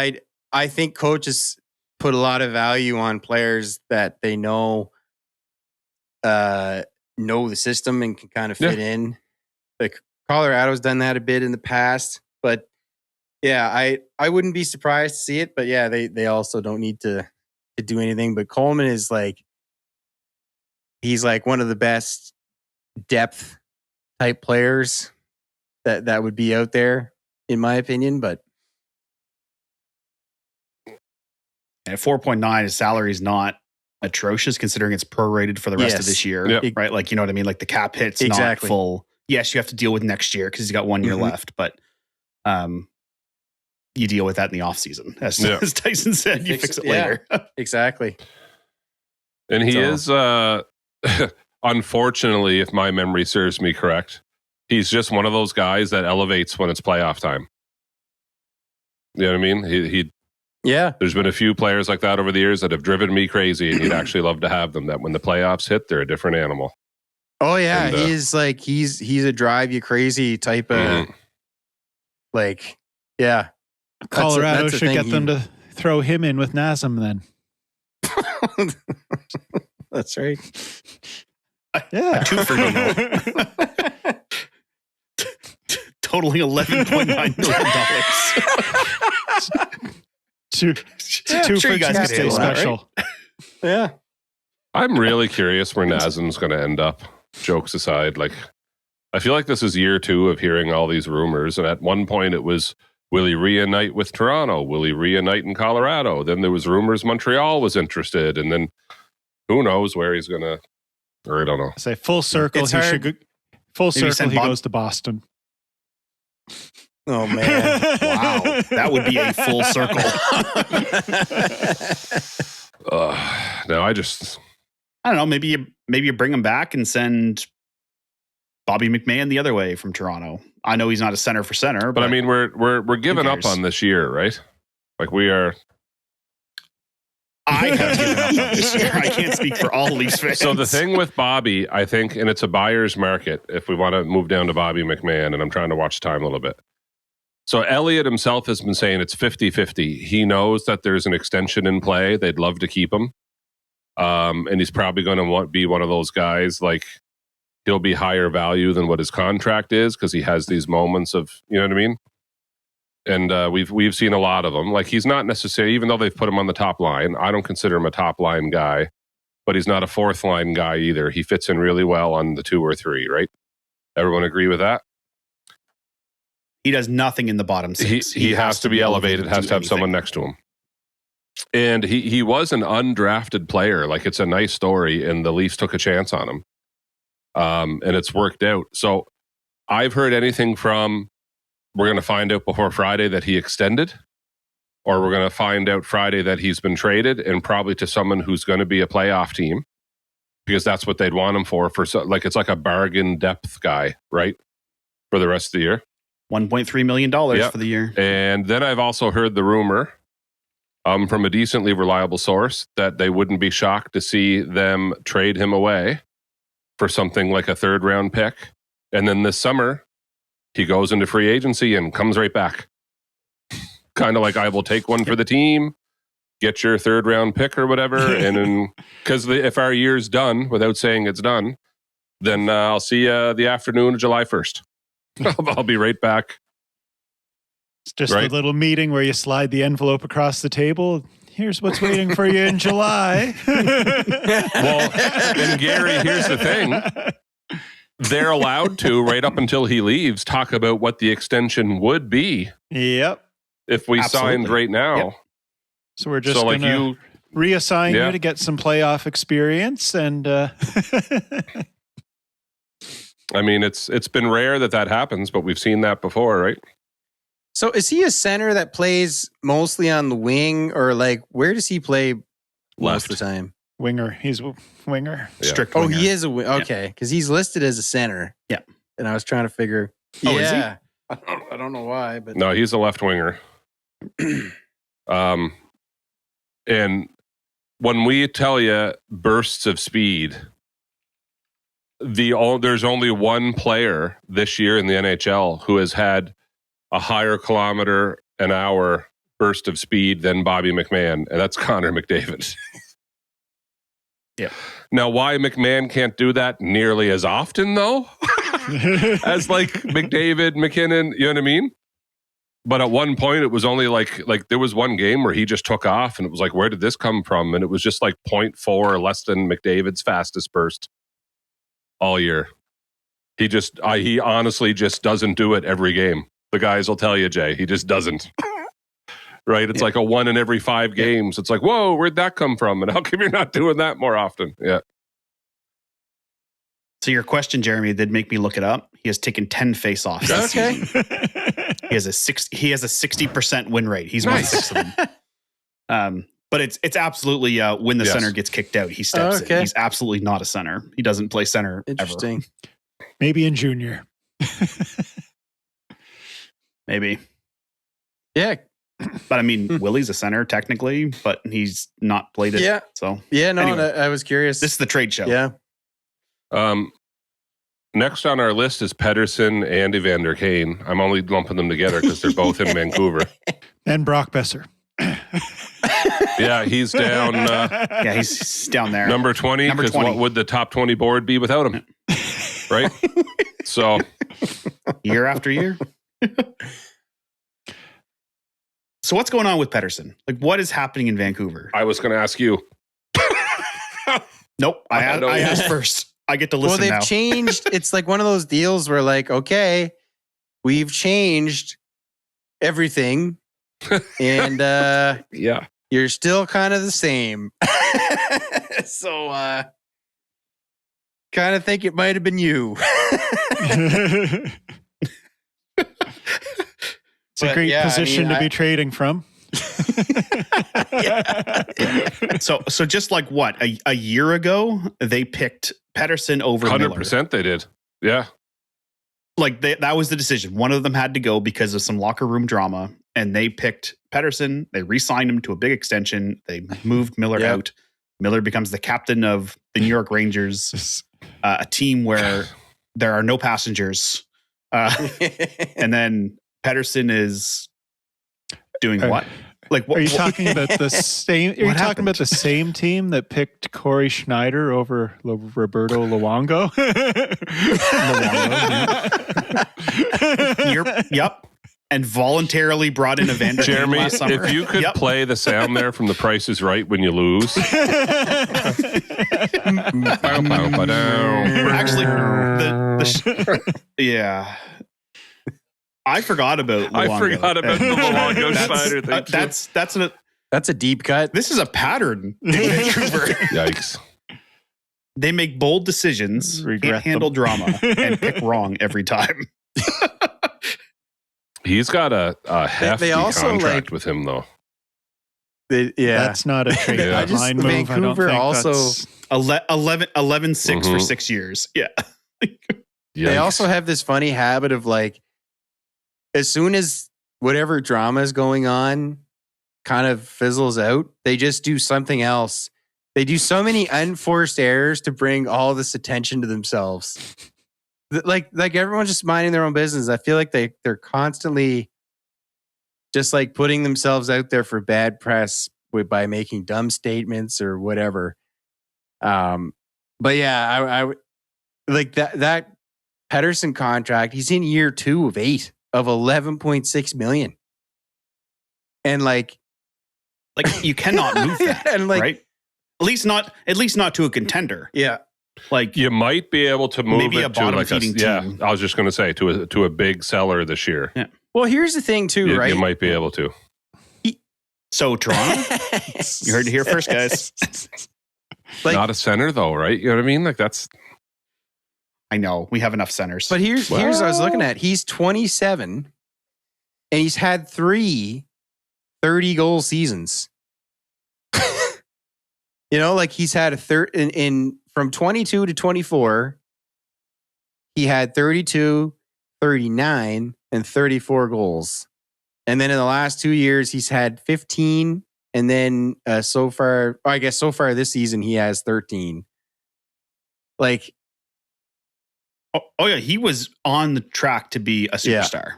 Speaker 2: I think coaches put a lot of value on players that they know the system and can kind of fit in. Like Colorado's done that a bit in the past, but yeah, I wouldn't be surprised to see it. But yeah, they also don't need to do anything. But Coleman is like, he's like one of the best depth type players that would be out there, in my opinion. But
Speaker 4: And at 4.9, his salary is not atrocious considering it's prorated for the rest of this year.
Speaker 1: Yep.
Speaker 4: Right? Like, you know what I mean? Like the cap hit's
Speaker 2: Exactly.
Speaker 4: not full. Yes, you have to deal with next year because he's got 1 year left. But you deal with that in the off season. As Tyson said, you fix it later.
Speaker 2: Exactly.
Speaker 1: And he is, unfortunately, if my memory serves me correct, he's just one of those guys that elevates when it's playoff time. You know what I mean? He There's been a few players like that over the years that have driven me crazy, and you'd actually love to have them. That when the playoffs hit, they're a different animal.
Speaker 2: Oh yeah, and, he's a drive you crazy type of like, yeah.
Speaker 3: Colorado should get them to throw him in with Nazem then.
Speaker 2: That's right.
Speaker 3: Yeah,
Speaker 4: 2 for Dino. Totaling $11.9 million.
Speaker 3: Two for Tuesday special.
Speaker 2: Right? Yeah.
Speaker 1: I'm really curious where Nazem's going to end up. Jokes aside, like I feel like this is year 2 of hearing all these rumors, and at one point it was, will he reunite with Toronto? Will he reunite in Colorado? Then there was rumors Montreal was interested, and then who knows where he's going to, or I don't know.
Speaker 3: Say full circle.
Speaker 2: It's
Speaker 3: he
Speaker 2: hard.
Speaker 3: should go, full circle. He goes to Boston.
Speaker 2: Oh man!
Speaker 4: Wow, that would be a full circle.
Speaker 1: No, I
Speaker 4: don't know. Maybe you bring him back and send Bobby McMahon the other way from Toronto. I know he's not a center for center,
Speaker 1: but I mean, we're giving up on this year, right? Like we are.
Speaker 4: I have given up on this year. I can't speak for all Leafs fans.
Speaker 1: So the thing with Bobby, I think, and it's a buyer's market if we want to move down to Bobby McMahon, and I'm trying to watch time a little bit. So Elliott himself has been saying it's 50-50. He knows that there's an extension in play. They'd love to keep him. And he's probably going to be one of those guys, like he'll be higher value than what his contract is because he has these moments of, you know what I mean? And we've seen a lot of them. Like he's not necessarily, even though they've put him on the top line, I don't consider him a top line guy, but he's not a fourth line guy either. He fits in really well on the 2 or 3, right? Everyone agree with that?
Speaker 4: He does nothing in the bottom 6.
Speaker 1: He has to be elevated, has to have someone next to him. And he was an undrafted player. Like it's a nice story, and the Leafs took a chance on him. And it's worked out. So I've heard anything from, we're going to find out before Friday that he extended, or we're going to find out Friday that he's been traded, and probably to someone who's going to be a playoff team, because that's what they'd want him for like it's like a bargain depth guy, right? For the rest of the year.
Speaker 4: $1.3 million for the year.
Speaker 1: And then I've also heard the rumor from a decently reliable source that they wouldn't be shocked to see them trade him away for something like a 3rd round pick. And then this summer, he goes into free agency and comes right back. Kind of like, I will take one for the team, get your 3rd round pick or whatever. And then, because if our year's done, without saying it's done, then I'll see you the afternoon of July 1st. I'll be right back.
Speaker 3: It's just a little meeting where you slide the envelope across the table. Here's what's waiting for you in July.
Speaker 1: Well, and Gary, here's the thing. They're allowed to, right up until he leaves, talk about what the extension would be.
Speaker 3: Yep.
Speaker 1: If we signed right now.
Speaker 3: Yep. So we're just going to reassign you to get some playoff experience. And
Speaker 1: I mean, it's been rare that happens, but we've seen that before, right?
Speaker 2: So is he a center that plays mostly on the wing, or like where does he play most of the time?
Speaker 3: Winger. He's a winger.
Speaker 1: Yeah.
Speaker 4: Strict winger.
Speaker 2: Oh, he is a winger. Okay, because he's listed as a center.
Speaker 4: Yeah.
Speaker 2: And I was trying to figure.
Speaker 4: Oh, is he?
Speaker 2: I don't know why, but
Speaker 1: No, he's a left winger. And when we tell you bursts of speed, there's only one player this year in the NHL who has had a higher kilometer an hour burst of speed than Bobby McMahon, and that's Connor McDavid.
Speaker 4: Yeah.
Speaker 1: Now, why McMahon can't do that nearly as often, though, as like McDavid, McKinnon, you know what I mean? But at one point, it was only like there was one game where he just took off, and it was like, where did this come from? And it was just like 0.4 less than McDavid's fastest burst all year. He honestly just doesn't do it every game. The guys will tell you, Jay, he just doesn't. Right? It's like a 1 in every 5 games. It's like, whoa, where'd that come from? And how come you're not doing that more often? Yeah.
Speaker 4: So your question, Jeremy, did make me look it up. He has taken 10 face-offs.
Speaker 2: Okay.
Speaker 4: He has a 60% win rate. He's won 6 of them. But it's absolutely when the center gets kicked out, he steps in. He's absolutely not a center. He doesn't play center.
Speaker 2: Interesting.
Speaker 4: Ever.
Speaker 3: Maybe in junior.
Speaker 4: Maybe.
Speaker 2: Yeah.
Speaker 4: But I mean, Willie's a center technically, but he's not played it.
Speaker 2: Yeah.
Speaker 4: So
Speaker 2: Anyway, I was curious.
Speaker 4: This is the trade show.
Speaker 2: Yeah.
Speaker 1: Next on our list is Pettersson and Evander Kane. I'm only lumping them together because they're both in Vancouver.
Speaker 3: And Brock Besser.
Speaker 1: Yeah, he's down.
Speaker 4: He's down there.
Speaker 1: Number 20. Because what would the top 20 board be without him? Right? So.
Speaker 4: Year after year. So what's going on with Pettersson? Like, what is happening in Vancouver?
Speaker 1: I was going to ask you.
Speaker 4: Nope. I asked first. I get to listen now.
Speaker 2: Well, they've changed. It's like one of those deals where like, okay, we've changed everything. And
Speaker 1: yeah,
Speaker 2: you're still kind of the same. So kind of think it might have been you.
Speaker 3: It's a great position to be trading from.
Speaker 4: So just like what a year ago, they picked Pettersson over
Speaker 1: 100%.
Speaker 4: Miller.
Speaker 1: They did. Yeah,
Speaker 4: like that was the decision. One of them had to go because of some locker room drama, and they picked Pettersson. They re-signed him to a big extension. They moved Miller out. Miller becomes the captain of the New York Rangers, a team where there are no passengers. And then Pettersson is doing what? Like,
Speaker 3: are you talking about the same? Are you talking about the same team that picked Corey Schneider over Roberto Luongo?
Speaker 4: Yep. And voluntarily brought in Evander
Speaker 1: Jeremy,
Speaker 4: last summer.
Speaker 1: if you could play the sound there from The Price is Right when you lose.
Speaker 4: Actually, yeah. I forgot about Luongo.
Speaker 1: I forgot about the Luongo Schneider thing.
Speaker 2: That's a deep cut.
Speaker 4: This is a pattern in Vancouver.
Speaker 1: Yikes.
Speaker 4: They make bold decisions, can't handle drama, and pick wrong every time.
Speaker 1: He's got a hefty contract with him, though.
Speaker 3: That's not a trade line move.
Speaker 2: Vancouver also
Speaker 4: 11-6 for 6 years. Yeah.
Speaker 2: They also have this funny habit of like, as soon as whatever drama is going on kind of fizzles out, they just do something else. They do so many unforced errors to bring all this attention to themselves. Like everyone's just minding their own business. I feel like they're constantly just like putting themselves out there for bad press by making dumb statements or whatever. But yeah, I like that Pettersson contract. He's in year 2 of 8 of $11.6 million, and like
Speaker 4: you cannot move that,
Speaker 2: and like,
Speaker 4: right? At least not to a contender.
Speaker 2: Yeah.
Speaker 1: Like you might be able to move
Speaker 4: maybe
Speaker 1: it
Speaker 4: a bottom feeding team.
Speaker 1: Yeah, I was just going to say to a big seller this year.
Speaker 4: Yeah.
Speaker 2: Well, here's the thing too, right?
Speaker 1: You might be able to.
Speaker 4: So Toronto, you heard it here first, guys.
Speaker 2: Like,
Speaker 1: not a center though, right? You know what I mean? Like that's.
Speaker 4: I know we have enough centers,
Speaker 2: but here's what I was looking at. He's 27, and he's had 3 30-goal seasons. You know, like he's had a third in from 22 to 24. He had 32, 39, and 34 goals. And then in the last 2 years, he's had 15. And then so far this season, he has 13. Like,
Speaker 4: oh yeah, he was on the track to be a superstar. Yeah.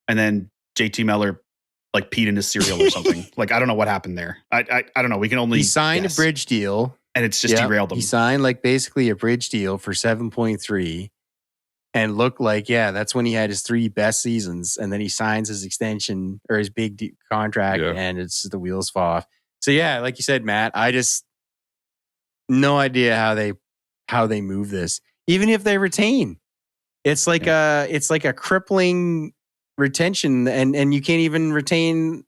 Speaker 4: And then JT Miller like peed in his cereal or something. Like, I don't know what happened there. I don't know. We can only
Speaker 2: He signed a bridge deal.
Speaker 4: And it's just derailed him.
Speaker 2: He signed like basically a bridge deal for 7.3 and looked like, that's when he had his 3 best seasons. And then he signs his extension or his big contract and it's the wheels fall off. So yeah, like you said, Matt, I just no idea how they move this. Even if they retain, it's like a crippling retention and you can't even retain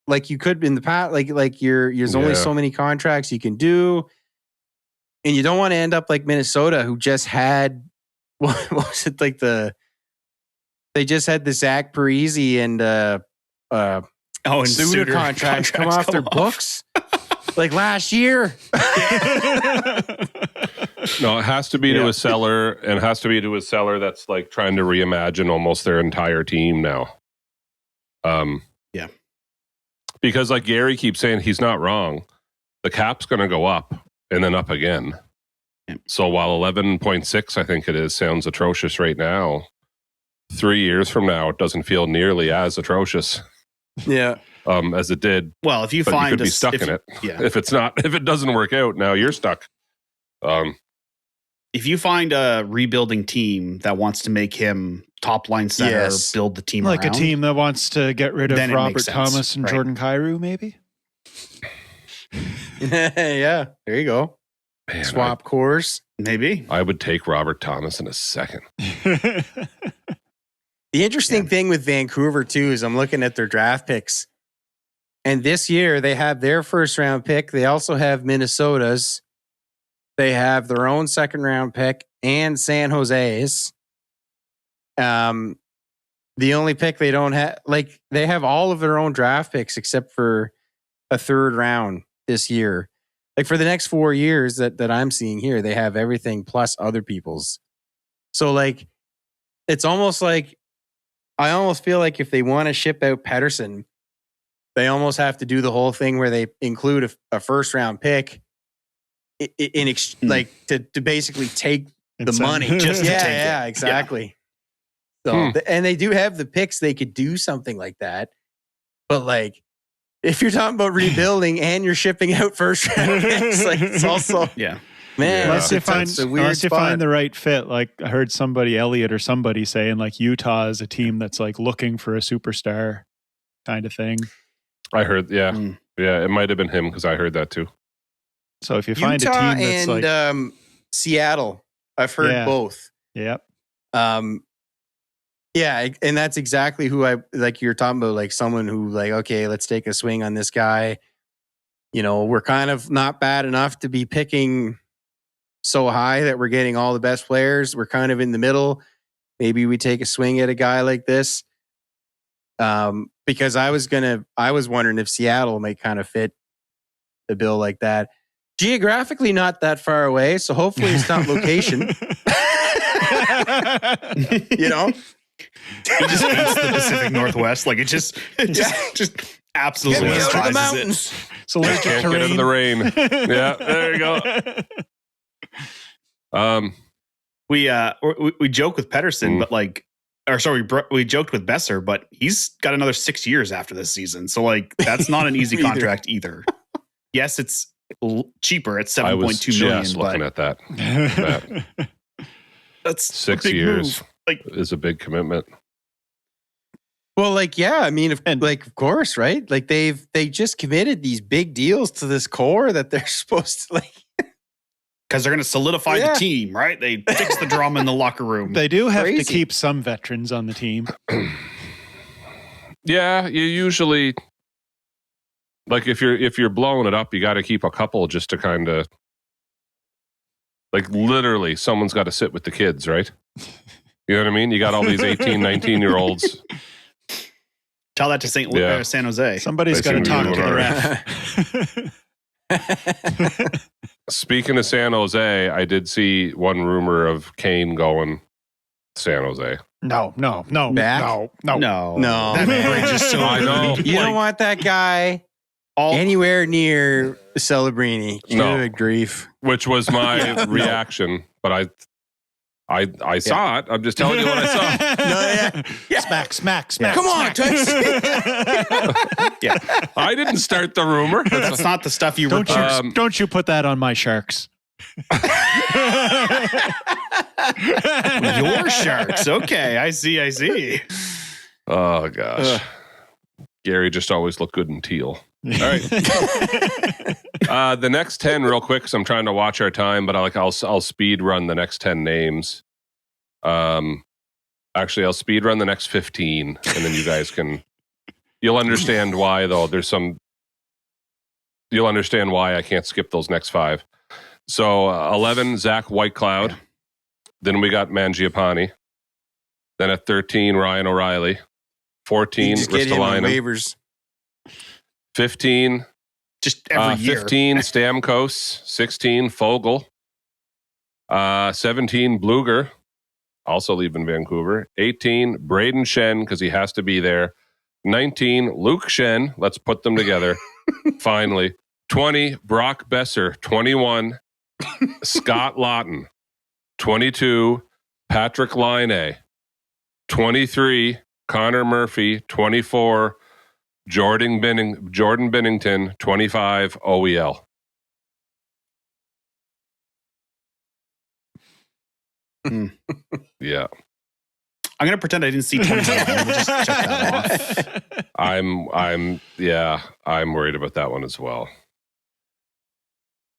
Speaker 2: like you could in the past. Like there's only so many contracts you can do, and you don't want to end up like Minnesota, who just had what was it, like the they just had the Zach Parise and
Speaker 4: and
Speaker 2: Suter contracts come off their books like last year.
Speaker 1: No, it has to be to a seller, and it has to be to a seller that's like trying to reimagine almost their entire team now.
Speaker 4: Yeah.
Speaker 1: Because like Gary keeps saying, he's not wrong. The cap's going to go up and then up again.
Speaker 4: Yeah.
Speaker 1: So while 11.6, I think it is, sounds atrocious right now, 3 years from now, it doesn't feel nearly as atrocious.
Speaker 2: Yeah.
Speaker 1: As it did.
Speaker 4: Well, if you
Speaker 1: but
Speaker 4: find
Speaker 1: you could be stuck in it.
Speaker 4: Yeah.
Speaker 1: If it doesn't work out, now you're stuck.
Speaker 4: If you find a rebuilding team that wants to make him top line center, build the team
Speaker 3: like
Speaker 4: around,
Speaker 3: a team that wants to get rid of
Speaker 4: then it
Speaker 3: Robert
Speaker 4: makes sense,
Speaker 3: Thomas and
Speaker 4: right?
Speaker 3: Jordan Kyrou, maybe.
Speaker 2: Yeah, there you go.
Speaker 1: Man,
Speaker 2: Swap cores.
Speaker 4: maybe.
Speaker 1: I would take Robert Thomas in a second.
Speaker 2: The interesting thing with Vancouver too is I'm looking at their draft picks, and this year they have their first round pick. They also have Minnesota's. They have their own second round pick and San Jose's. The only pick they don't have, like they have all of their own draft picks except for a third round this year. Like for the next 4 years that I'm seeing here, they have everything plus other people's. So like, it's almost like, I almost feel like if they want to ship out Pettersson, they almost have to do the whole thing where they include a first round pick like to basically take the money.
Speaker 4: Just to take it.
Speaker 2: Yeah, exactly. So, and they do have the picks. They could do something like that. But like, if you're talking about rebuilding and you're shipping out first round picks, like it's also man.
Speaker 3: Unless you find the right fit. Like I heard Elliot or somebody saying like Utah is a team that's like looking for a superstar kind of thing.
Speaker 1: I heard, yeah, it might have been him because I heard that too.
Speaker 3: So if you find a team that's
Speaker 2: and,
Speaker 3: like
Speaker 2: Seattle, I've heard both.
Speaker 3: Yep.
Speaker 2: Yeah, and that's exactly who I like. You're talking about like someone who like, okay, let's take a swing on this guy. You know, we're kind of not bad enough to be picking so high that we're getting all the best players. We're kind of in the middle. Maybe we take a swing at a guy like this. Because I was wondering if Seattle might kind of fit the bill like that. Geographically, not that far away, so hopefully it's not location. You know,
Speaker 4: he just hates the Pacific Northwest. Like it just absolutely
Speaker 2: get me out of the
Speaker 4: despises
Speaker 2: mountains.
Speaker 3: So let's
Speaker 1: Can't get into the rain. Yeah, there you go.
Speaker 4: We joke with Pettersson, but like, or sorry, we joked with Besser, but he's got another 6 years after this season. So like, that's not an easy contract either. Yes, it's cheaper at $7.2 million.
Speaker 1: I was just looking at that.
Speaker 4: That's
Speaker 1: 6
Speaker 4: a big
Speaker 1: years.
Speaker 4: move. Like,
Speaker 1: is a big commitment.
Speaker 2: Well, like, yeah, I mean, of course, right? Like they just committed these big deals to this core that they're supposed to like.
Speaker 4: Because they're going to solidify the team, right? They fix the drama in the locker room.
Speaker 3: They do have to keep some veterans on the team.
Speaker 1: Yeah, you usually like if you're blowing it up, you got to keep a couple just to kind of like literally someone's got to sit with the kids, right? You know what I mean? You got all these 18, 19-year-olds.
Speaker 4: Tell that to San Jose.
Speaker 3: Somebody's got to talk to the ref.
Speaker 1: Speaking of San Jose, I did see one rumor of Kane going San Jose.
Speaker 3: No.
Speaker 2: Back?
Speaker 3: No.
Speaker 4: That bridge is so
Speaker 1: I know.
Speaker 2: You don't want that guy anywhere near Celebrini. Good grief.
Speaker 1: Which was my reaction, but I saw it. I'm just telling you what I saw.
Speaker 3: Smack.
Speaker 2: Come on, Tyson.
Speaker 4: Yeah.
Speaker 1: I didn't start the rumor.
Speaker 4: That's not the stuff you were.
Speaker 3: Don't you put that on my Sharks.
Speaker 4: Your Sharks. Okay, I see.
Speaker 1: Oh, gosh. Gary just always looked good in teal. All right. The next 10 real quick, because I'm trying to watch our time, but I'll speed run the next 10 names. Actually, I'll speed run the next 15, and then you guys you'll understand why, though. You'll understand why I can't skip those next 5. So 11, Zach Whitecloud. Then we got Mangiapane. Then at 13, Ryan O'Reilly. 14,
Speaker 2: just get him on
Speaker 1: Ristolainen.
Speaker 2: waivers.
Speaker 1: 15,
Speaker 4: Just every year.
Speaker 1: 15, Stamkos. 16, Fogle. 17, Bluger, also leaving Vancouver. 18, Braden Shen, because he has to be there. 19, Luke Shen. Let's put them together. Finally. 20, Brock Besser. 21, Scott Lawton. 22, Patrick Laine. 23, Connor Murphy. 24, Jordan Binnington. 25, OEL. Yeah.
Speaker 4: I'm going to pretend I didn't see 27. We'll just check that off.
Speaker 1: I'm worried about that one as well.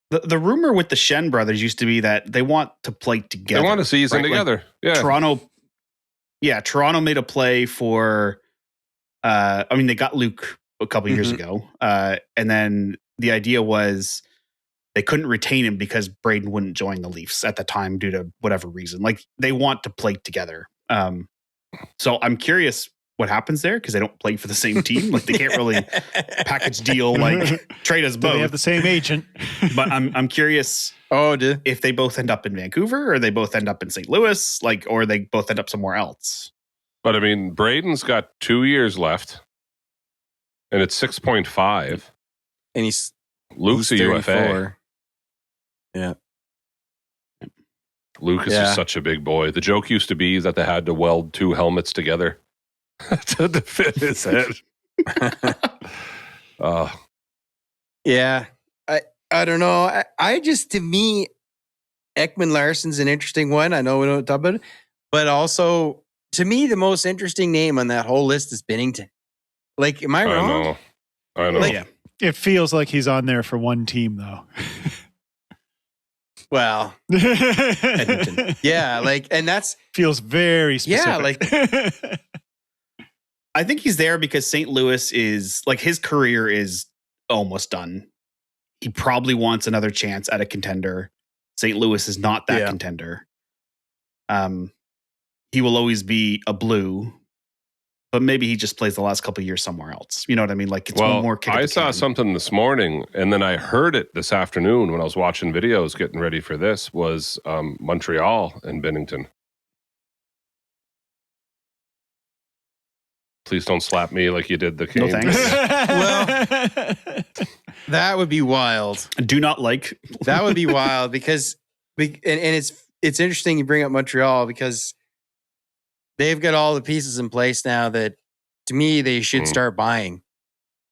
Speaker 4: The rumor with the Shen brothers used to be that they want to play together.
Speaker 1: They want a season
Speaker 4: right?
Speaker 1: together.
Speaker 4: Like Toronto made a play for, they got Luke a couple years ago. And then the idea was they couldn't retain him because Braden wouldn't join the Leafs at the time due to whatever reason. Like they want to play together. So I'm curious what happens there because they don't play for the same team. Like they can't really package deal, like trade us both.
Speaker 3: They have the same agent.
Speaker 4: But I'm curious if they both end up in Vancouver or they both end up in St. Louis, or they both end up somewhere else.
Speaker 1: But I mean, Braden's got 2 years left and it's 6.5.
Speaker 2: And
Speaker 1: Luke's a UFA.
Speaker 2: 34. Yeah.
Speaker 1: Luke is just such a big boy. The joke used to be that they had to weld 2 helmets together to fit his head.
Speaker 2: Yeah. I don't know. I just, to me, Ekman Larsson's an interesting one. I know we don't talk about it. But also, to me, the most interesting name on that whole list is Binnington. Like, am I wrong?
Speaker 1: I know.
Speaker 2: Like,
Speaker 3: It feels like he's on there for one team, though.
Speaker 2: Well,
Speaker 4: Edmonton.
Speaker 2: yeah, and that's
Speaker 3: feels very specific.
Speaker 2: Yeah,
Speaker 4: I think he's there because St. Louis is his career is almost done. He probably wants another chance at a contender. St. Louis is not that contender. He will always be a Blue, but maybe he just plays the last couple of years somewhere else. You know what I mean? Like it's one more kick.
Speaker 1: I saw something this morning, and then I heard it this afternoon when I was watching videos getting ready for this. Was Montreal and Binnington. Please don't slap me like you did the Kings.
Speaker 4: No thanks.
Speaker 2: well, that would be wild.
Speaker 4: Do not like.
Speaker 2: That would be wild because, and it's interesting you bring up Montreal because they've got all the pieces in place now that, to me, they should start buying,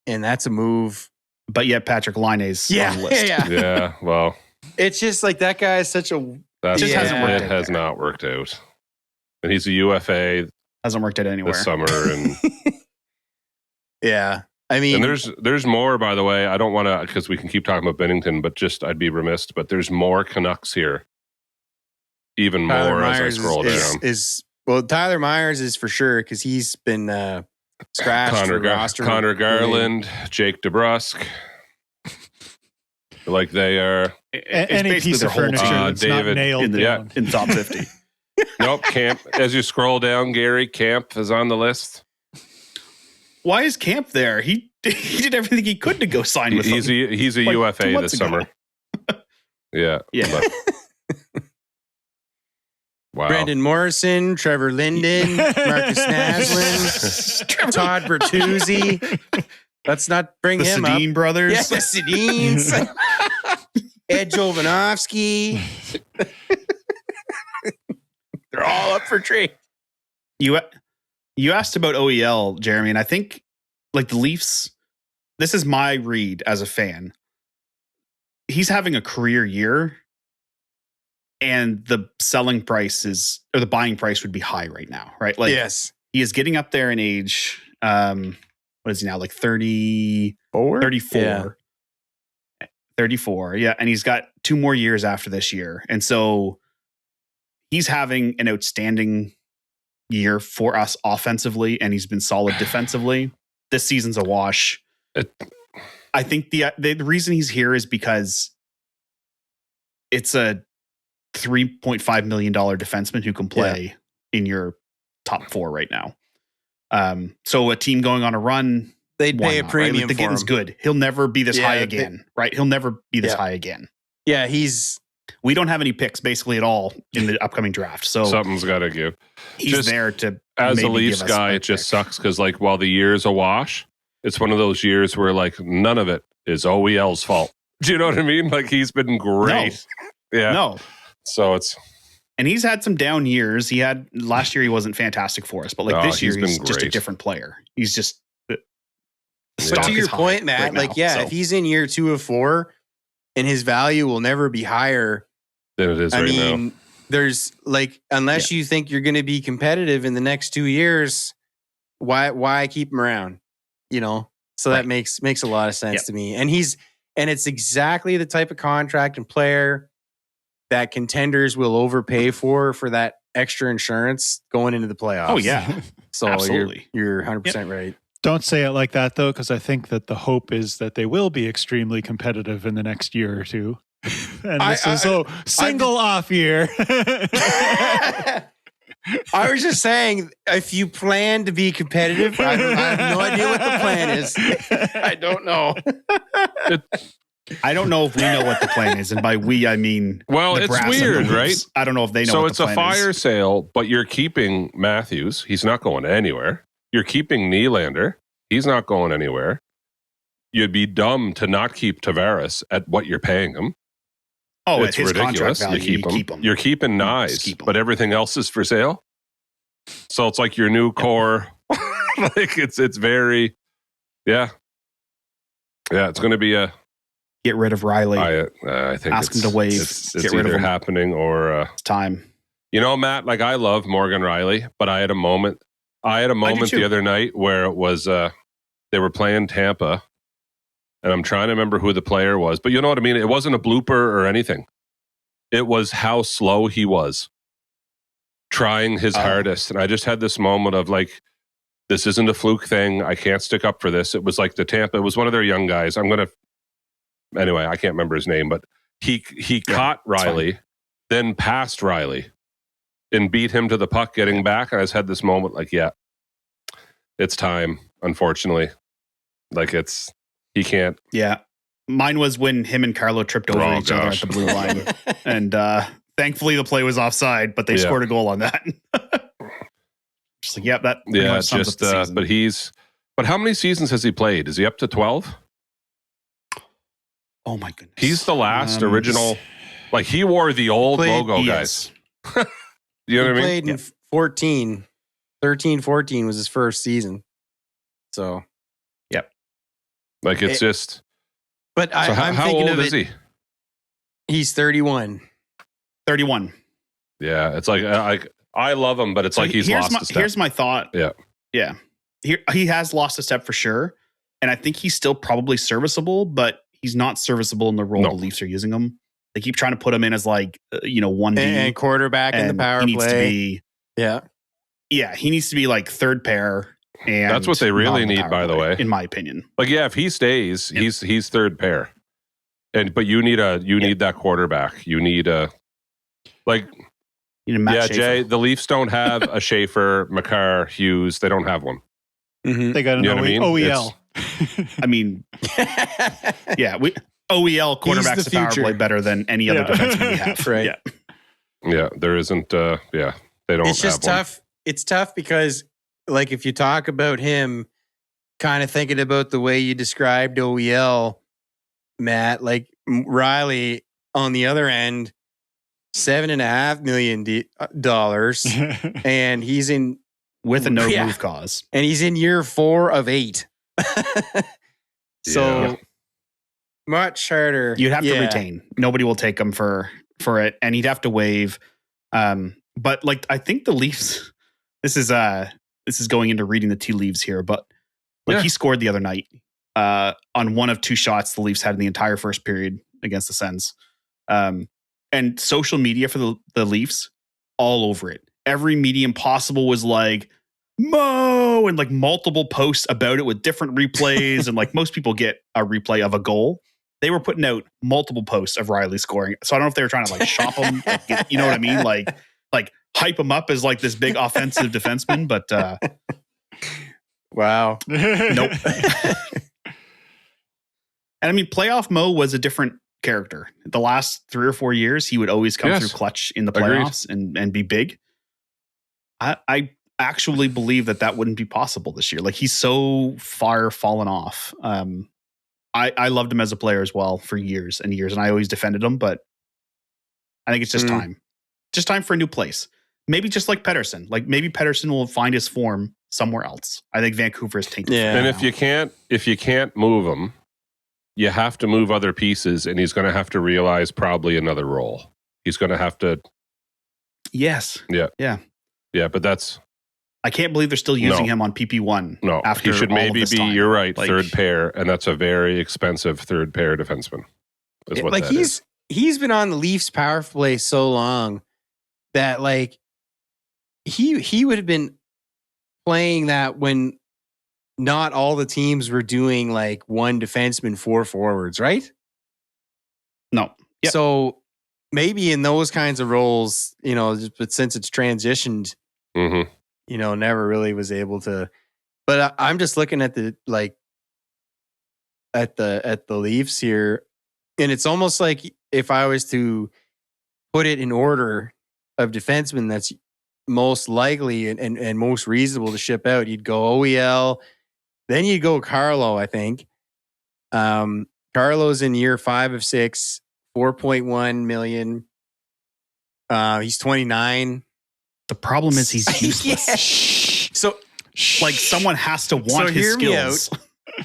Speaker 2: and that's a move.
Speaker 4: But yet, Patrick Laine's on the list.
Speaker 1: Yeah. Well,
Speaker 2: it's just like that guy is such a.
Speaker 1: That
Speaker 4: just hasn't worked.
Speaker 1: It has not worked out, and he's a UFA.
Speaker 4: Hasn't worked out anywhere
Speaker 1: this summer, and
Speaker 2: yeah. I mean,
Speaker 1: and there's more. By the way, I don't want to because we can keep talking about Binnington, but just I'd be remiss. But there's more Canucks here, even
Speaker 2: Tyler
Speaker 1: more
Speaker 2: Myers
Speaker 1: as I scroll down.
Speaker 2: Well, Tyler Myers is for sure because he's been scratched for roster.
Speaker 1: Connor Garland, Jake DeBrusk, like they are.
Speaker 3: Any piece of furniture that's
Speaker 1: David
Speaker 3: not nailed down.
Speaker 4: in top 50.
Speaker 1: Nope, Camp. As you scroll down, Gary Camp is on the list.
Speaker 4: Why is Camp there? He did everything he could to go sign with
Speaker 1: He's
Speaker 4: them.
Speaker 1: he's a UFA this summer. Yeah. Wow.
Speaker 2: Brandon Morrison, Trevor Linden, Marcus Naslin, Todd Bertuzzi. Let's not bring
Speaker 4: the
Speaker 2: him
Speaker 4: Sedin
Speaker 2: up.
Speaker 4: brothers.
Speaker 2: Yeah, the Sedins. Ed Jovanovski. They're all up for trade.
Speaker 4: You asked about OEL, Jeremy, and I think like the Leafs, this is my read as a fan. He's having a career year, and the selling price the buying price would be high right now, right? Like,
Speaker 2: yes,
Speaker 4: he is getting up there in age. What is he now? Like 34? 34.
Speaker 2: Yeah.
Speaker 4: 34. Yeah. And he's got 2 more years after this year. And so he's having an outstanding year for us offensively, and he's been solid defensively. This season's a wash. I think the reason he's here is because it's a $3.5 million defenseman who can play in your top 4 right now. So a team going on a run,
Speaker 2: they'd pay a premium
Speaker 4: right? The
Speaker 2: for him.
Speaker 4: Gittin's good. He'll never be this high again, right? He'll never be this high again.
Speaker 2: Yeah,
Speaker 4: we don't have any picks basically at all in the upcoming draft. So
Speaker 1: something's got to give.
Speaker 4: He's there to,
Speaker 1: as a Leafs guy, it just sucks because like while the year's a wash, it's one of those years where like none of it is OEL's fault. Do you know what I mean? Like he's been great.
Speaker 4: No.
Speaker 1: Yeah.
Speaker 4: No.
Speaker 1: So
Speaker 4: and he's had some down years. He had last year, he wasn't fantastic for us, but like this year, he's just a different player. He's just.
Speaker 2: But to your point, Matt, right now, if he's in year 2 of 4 and his value will never be higher
Speaker 1: than it is now.
Speaker 2: There's like, unless you think you're going to be competitive in the next 2 years, why keep him around? You know, so that makes a lot of sense to me. And it's exactly the type of contract and player that contenders will overpay for that extra insurance going into the playoffs.
Speaker 4: Oh yeah.
Speaker 2: So
Speaker 4: absolutely.
Speaker 2: You're 100% right.
Speaker 3: Don't say it like that though, because I think that the hope is that they will be extremely competitive in the next year or two. And this is a single off year.
Speaker 2: I was just saying, if you plan to be competitive, I have no idea what the plan is. I don't know.
Speaker 4: I don't know if we know what the plan is, and by we I mean
Speaker 1: it's weird, right?
Speaker 4: I don't know if they know.
Speaker 1: So
Speaker 4: what
Speaker 1: it's
Speaker 4: the
Speaker 1: a
Speaker 4: plan
Speaker 1: fire
Speaker 4: is.
Speaker 1: sale, but you're keeping Matthews. He's not going anywhere. You're keeping Nylander. He's not going anywhere. You'd be dumb to not keep Tavares at what you're paying him.
Speaker 4: Oh,
Speaker 1: it's
Speaker 4: his
Speaker 1: ridiculous.
Speaker 4: Value,
Speaker 1: you keep him. You're keeping Nyes, but everything else is for sale. So it's like your new core. Like it's very, yeah. It's going to be a
Speaker 4: get rid of Riley.
Speaker 1: I think
Speaker 4: ask him to waive.
Speaker 1: It's either happening or
Speaker 4: it's time.
Speaker 1: You know, Matt. Like I love Morgan Riley, but I had a moment the other night where it was they were playing Tampa. And I'm trying to remember who the player was. But you know what I mean? It wasn't a blooper or anything. It was how slow he was trying his hardest. And I just had this moment of like, this isn't a fluke thing. I can't stick up for this. It was like the Tampa. It was one of their young guys. Anyway, I can't remember his name. But he caught Riley, then passed Riley and beat him to the puck getting back. And I just had this moment like, it's time, unfortunately. Like he can't.
Speaker 4: Yeah. Mine was when him and Carlo tripped over each other at the blue line. And thankfully the play was offside, but they scored a goal on that. Just like, that.
Speaker 1: But how many seasons has he played? Is he up to 12?
Speaker 4: Oh my goodness.
Speaker 1: He's the last original. Like he wore the old logo, guys. You know what I mean?
Speaker 2: He played in 13-14 was his first season. So.
Speaker 1: Like it's just.
Speaker 2: But I'm
Speaker 1: how
Speaker 2: thinking
Speaker 1: old
Speaker 2: of
Speaker 1: is he?
Speaker 2: He's 31.
Speaker 4: 31.
Speaker 1: Yeah, it's like I love him, but it's like he's lost a step.
Speaker 4: Here's my thought. Yeah. He has lost a step for sure, and I think he's still probably serviceable, but he's not serviceable in the role the Leafs are using him. They keep trying to put him in as like 1D
Speaker 2: and quarterback in the power
Speaker 4: he needs
Speaker 2: play.
Speaker 4: To be,
Speaker 2: yeah.
Speaker 4: He needs to be like third pair. And
Speaker 1: that's what they really need, by the way,
Speaker 4: in my opinion.
Speaker 1: Like, if he stays, he's third pair, but you need that quarterback. You need a Matt Schaefer. Jay. The Leafs don't have a Schaefer, Makar, Hughes. They don't have one.
Speaker 3: Mm-hmm. They got an OEL.
Speaker 4: OEL quarterbacks the power play better than any other defenseman we have.
Speaker 2: Right?
Speaker 1: Yeah, there isn't. They don't.
Speaker 2: It's just tough. One. It's tough because. Like if you talk about him, kind of thinking about the way you described OEL, Matt, like Riley on the other end, $7.5 million, and he's in
Speaker 4: with a no move cause,
Speaker 2: and he's in year 4 of 8. So much harder.
Speaker 4: You'd have to retain. Nobody will take him for it, and he'd have to waive. But like I think the Leafs. This is going into reading the tea leaves here, but he scored the other night on one of 2 shots the Leafs had in the entire first period against the Sens. And social media for the Leafs, all over it. Every medium possible was like, Mo, and like multiple posts about it with different replays. And like most people get a replay of a goal. They were putting out multiple posts of Riley scoring. So I don't know if they were trying to like shop him. You know what I mean? Like hype him up as like this big offensive defenseman, but
Speaker 2: wow.
Speaker 4: nope. And I mean, playoff Mo was a different character. The last 3 or 4 years, he would always come through clutch in the playoffs and be big. I actually believe that wouldn't be possible this year. Like, he's so far fallen off. I loved him as a player as well for years and years, and I always defended him, but I think it's just time. Just time for a new place. Maybe just like Pettersson. Like, maybe Pettersson will find his form somewhere else. I think Vancouver is tainted.
Speaker 2: Yeah.
Speaker 1: And if you can't move him, you have to move other pieces, and he's going to have to realize probably another role. He's going to have to.
Speaker 4: Yes.
Speaker 1: Yeah.
Speaker 4: Yeah.
Speaker 1: Yeah, but that's.
Speaker 4: I can't believe they're still using him on PP1.
Speaker 1: No,
Speaker 4: after
Speaker 1: he should
Speaker 4: all
Speaker 1: maybe
Speaker 4: of this
Speaker 1: be.
Speaker 4: time.
Speaker 1: You're right,
Speaker 4: like,
Speaker 1: third pair, and that's a very expensive third pair defenseman. Is what
Speaker 2: like
Speaker 1: that is.
Speaker 2: He's been on the Leafs power play so long that like he would have been playing that when not all the teams were doing like one defenseman, 4 forwards, right?
Speaker 4: No. Yep.
Speaker 2: So maybe in those kinds of roles, but since it's transitioned, never really was able to. But I'm just looking at the at the Leafs here, and it's almost like if I was to put it in order of defensemen that's most likely and most reasonable to ship out, you'd go OEL, then you'd go Carlo, I think. Carlo's in year 5 of 6, 4.1 million. He's 29.
Speaker 4: The problem is he's useless.
Speaker 2: Yeah. So,
Speaker 4: like, someone has to want his skills.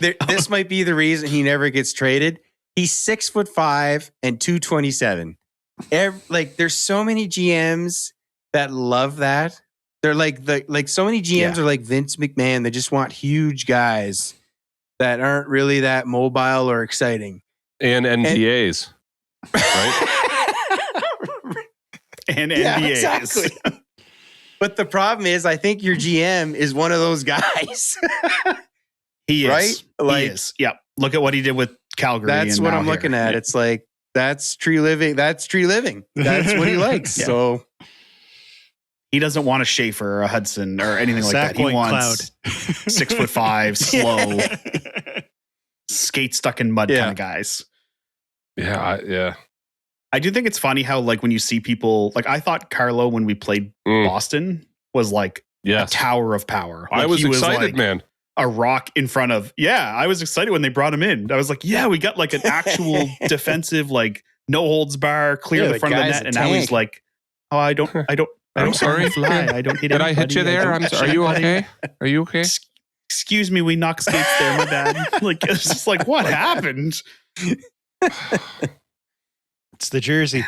Speaker 2: This might be the reason he never gets traded. He's 6'5" and 227. There's so many GMs that love that. They're like so many GMs are like Vince McMahon. They just want huge guys that aren't really that mobile or exciting.
Speaker 1: And NDAs, right?
Speaker 4: And NDAs.
Speaker 2: Yeah, exactly. But the problem is, I think your GM is one of those guys.
Speaker 4: He is.
Speaker 2: Right? Like,
Speaker 4: he is. Yeah. Look at what he did with Calgary.
Speaker 2: That's what I'm looking at. Yeah. It's like, that's tree living. That's tree living. That's what he likes. Yeah. So
Speaker 4: he doesn't want a Schaefer or a Hudson or anything like that. He wants 6'5", slow, skate stuck in mud kind of guys.
Speaker 1: Yeah.
Speaker 4: I do think it's funny how, like, when you see people, like, I thought Carlo, when we played Boston, was like a tower of power. Like,
Speaker 1: I was excited,
Speaker 4: like
Speaker 1: man.
Speaker 4: A rock in front of, I was excited when they brought him in. I was like, we got like an actual defensive, like, no holds bar, clear the front of the net. And now he's like, oh, I don't
Speaker 1: I'm sorry.
Speaker 4: Fly. I don't hit
Speaker 1: Did I hit you there? Are you okay? Are you okay?
Speaker 4: Excuse me, we knocked skates there, my bad. Like, it's just like, what happened?
Speaker 3: It's the jersey.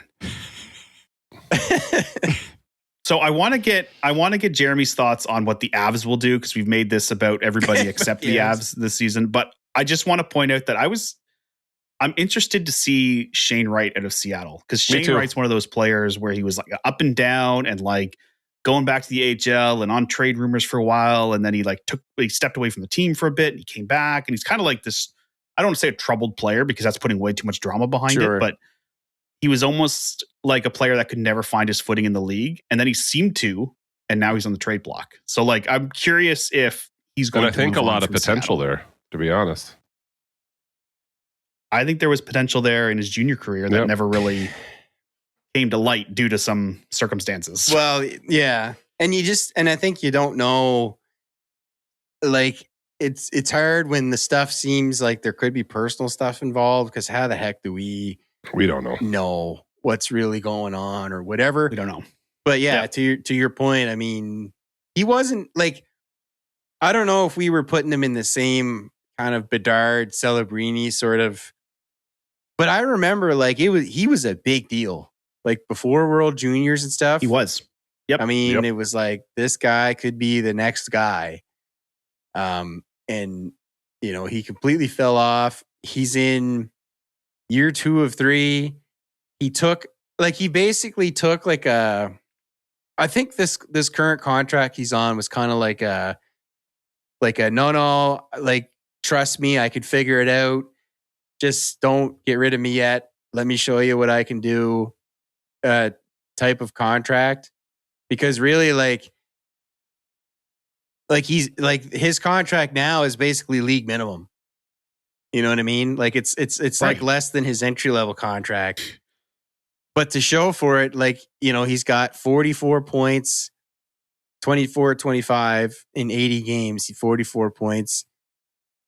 Speaker 4: So I want to get Jeremy's thoughts on what the Avs will do, because we've made this about everybody except the Avs this season. But I just want to point out that I'm interested to see Shane Wright out of Seattle, because Shane Wright's one of those players where he was like up and down and like going back to the AHL and on trade rumors for a while, and then he stepped away from the team for a bit and he came back, and he's kind of like this. I don't want to say a troubled player because that's putting way too much drama behind it, but he was almost like a player that could never find his footing in the league. And then he seemed to, and now he's on the trade block. So, like, I'm curious if he's going to.
Speaker 1: And I think a lot of potential there, to be honest.
Speaker 4: I think there was potential there in his junior career that never really came to light due to some circumstances.
Speaker 2: Well, yeah. And I think you don't know, like, it's hard when the stuff seems like there could be personal stuff involved, because how the heck do we don't know what's really going on or whatever.
Speaker 4: We don't know.
Speaker 2: But to your point, I mean, he wasn't like, I don't know if we were putting him in the same kind of Bedard, Celebrini sort of, but I remember like he was a big deal. Like before World Juniors and stuff.
Speaker 4: He was. Yep.
Speaker 2: I mean, it was like, this guy could be the next guy. And he completely fell off. He's in year 2 of 3. He basically took like I think this current contract he's on was kind of like a no, like, trust me, I could figure it out. Just don't get rid of me yet. Let me show you what I can do type of contract. because really like he's like his contract now is basically league minimum. You know what I mean? Like it's like less than his entry level contract. But to show for it, like, you know, he's got 44 points, 24-25 in 80 games. 44 points,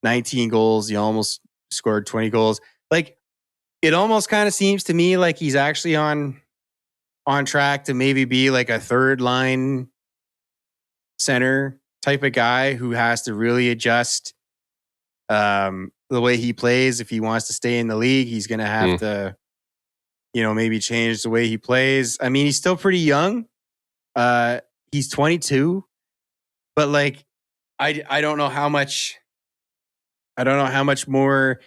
Speaker 2: 19 goals. He almost scored 20 goals. Like, it almost kind of seems to me like he's actually on track to maybe be like a third line center type of guy who has to really adjust the way he plays. If he wants to stay in the league, he's going to have to, you know, maybe change the way he plays. I mean, he's still pretty young. He's 22, but like, I don't know how much more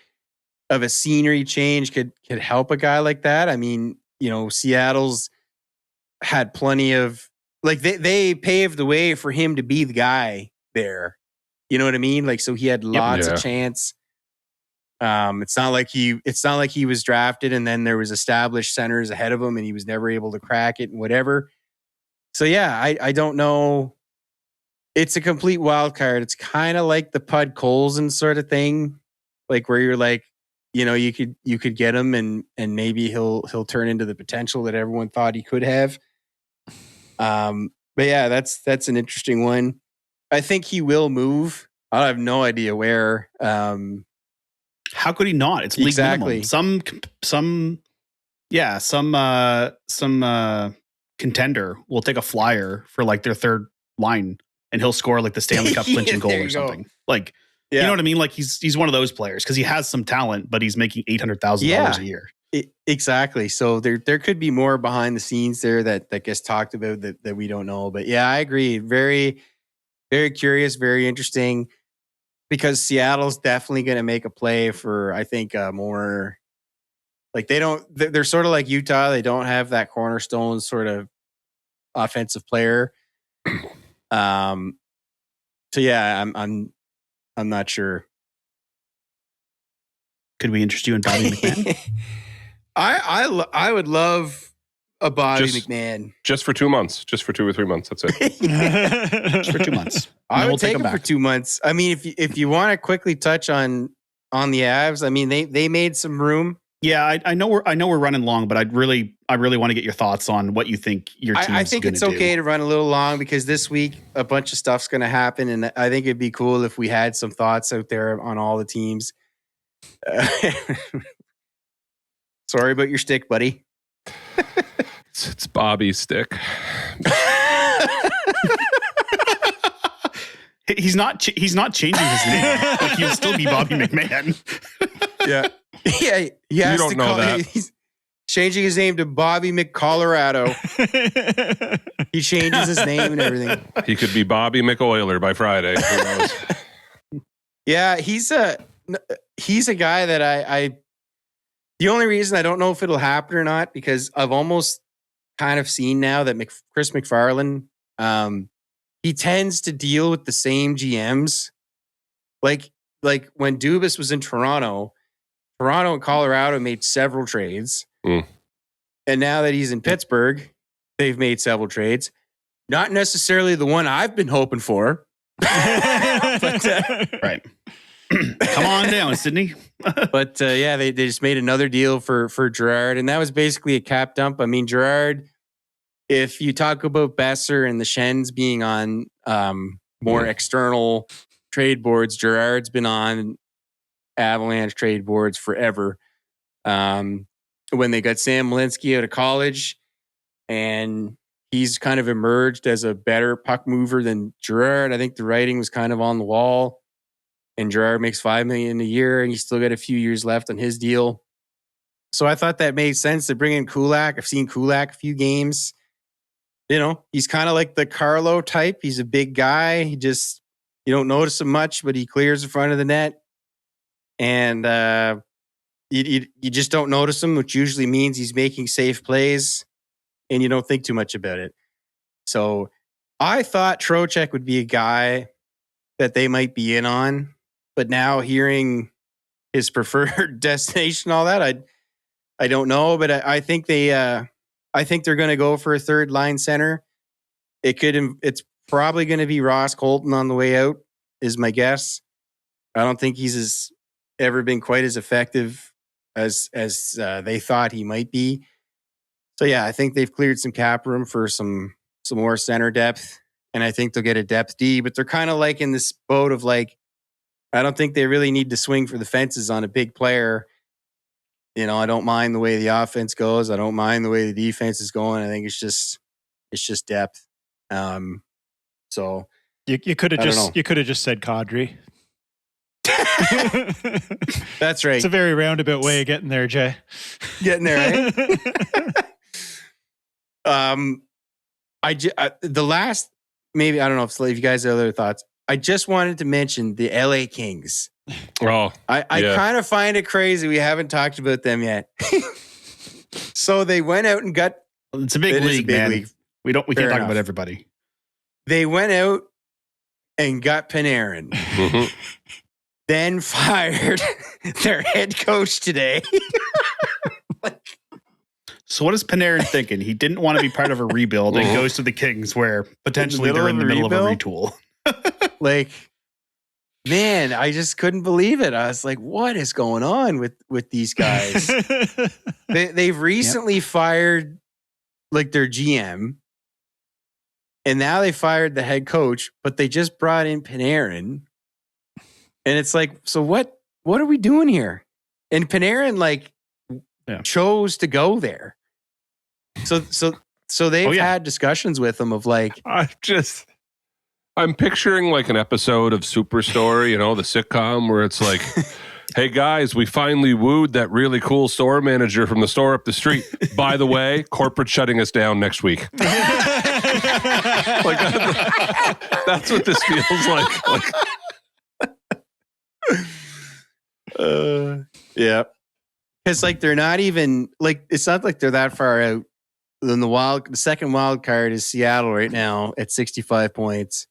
Speaker 2: of a scenery change could help a guy like that. I mean, you know, Seattle's had plenty of, like, they paved the way for him to be the guy there. You know what I mean? Like, so he had lots of chance. It's not like he was drafted and then there was established centers ahead of him and he was never able to crack it and whatever. So yeah, I don't know. It's a complete wild card. It's kind of like the Pud Colson sort of thing, like where you're like, you know, you could get him and maybe he'll turn into the potential that everyone thought he could have. But yeah, that's an interesting one. I think he will move. I have no idea where.
Speaker 4: How could he not? It's league minimum. Some contender will take a flyer for like their third line and he'll score like the Stanley Cup clinching goal or something. Like, you know what I mean? Like he's one of those players because he has some talent, but he's making $800,000 a year.
Speaker 2: Exactly. So there could be more behind the scenes there that gets talked about that we don't know. But yeah, I agree. Very, very curious, very interesting, because Seattle's definitely going to make a play for, I think, more like they're sort of like Utah. They don't have that cornerstone sort of offensive player. So yeah, I'm not sure.
Speaker 4: Could we interest you in Bobby McMahon?
Speaker 2: I would love a Bobby McMahon.
Speaker 1: Just for 2 months. Just for 2 or 3 months. That's it.
Speaker 4: Just for 2 months.
Speaker 2: I would take him for 2 months. I mean, if you want to quickly touch on the Avs, I mean, they made some room.
Speaker 4: Yeah, I know we're running long, but I really want to get your thoughts on what you think your team's
Speaker 2: I think it's okay to run a little long because this week a bunch of stuff's going to happen, and I think it'd be cool if we had some thoughts out there on all the teams. Sorry about your stick, buddy.
Speaker 1: It's Bobby's stick.
Speaker 4: He's not changing his name. Like, he'll still be Bobby McMahon.
Speaker 2: Yeah. Yeah, he has
Speaker 1: don't know that.
Speaker 2: He's changing his name to Bobby McColorado. He changes his name and everything.
Speaker 1: He could be Bobby McOiler by Friday. Who knows?
Speaker 2: Yeah, he's a guy that I the only reason I don't know if it'll happen or not, because I've almost kind of seen now that Chris McFarland, he tends to deal with the same GMs. Like when Dubas was in Toronto and Colorado made several trades. And now that he's in Pittsburgh, they've made several trades. Not necessarily the one I've been hoping for. But,
Speaker 4: right. Come on down, Sydney.
Speaker 2: But yeah, they just made another deal for Girard, and that was basically a cap dump. I mean, Girard, if you talk about Besser and the Shens being on more external trade boards, Girard's been on Avalanche trade boards forever. When they got Sam Malinsky out of college, and he's kind of emerged as a better puck mover than Girard. I think the writing was kind of on the wall. And Girard makes $5 million a year, and he's still got a few years left on his deal. So I thought that made sense to bring in Kulak. I've seen Kulak a few games. You know, he's kind of like the Carlo type. He's a big guy. You don't notice him much, but he clears the front of the net. And you just don't notice him, which usually means he's making safe plays, and you don't think too much about it. So I thought Trocheck would be a guy that they might be in on. But now hearing his preferred destination, all that, I don't know. But I think they're going to go for a third line center. It's probably going to be Ross Colton on the way out, is my guess. I don't think he's ever been quite as effective as they thought he might be. So yeah, I think they've cleared some cap room for some more center depth, and I think they'll get a depth D. But they're kind of like in this boat of like, I don't think they really need to swing for the fences on a big player. You know, I don't mind the way the offense goes. I don't mind the way the defense is going. I think it's just depth. So
Speaker 3: you could have just said Kadri.
Speaker 2: That's right.
Speaker 3: It's a very roundabout way of getting there, Jay.
Speaker 2: Getting there, right? The last, maybe, I don't know if you guys have other thoughts. I just wanted to mention the LA Kings.
Speaker 1: Oh,
Speaker 2: I kind of find it crazy we haven't talked about them yet. So they went out and got.
Speaker 4: It's a big league, man. League. We can't talk about everybody.
Speaker 2: They went out and got Panarin.
Speaker 1: Mm-hmm.
Speaker 2: Then fired their head coach today.
Speaker 4: So what is Panarin thinking? He didn't want to be part of a rebuild and goes to the Kings where potentially they're in the middle of a retool.
Speaker 2: Like, man, I just couldn't believe it. I was like, what is going on with these guys? They've recently fired like their GM, and now they fired the head coach, but they just brought in Panarin. And it's like, so what are we doing here? And Panarin chose to go there. So they've had discussions with him of like,
Speaker 1: I'm picturing like an episode of Superstore, you know, the sitcom where it's like, hey guys, we finally wooed that really cool store manager from the store up the street. By the way, corporate shutting us down next week. Like that's what this feels like.
Speaker 2: Yeah. Because like they're not even like, it's not like they're that far out. Then the second wild card is Seattle right now at 65 points.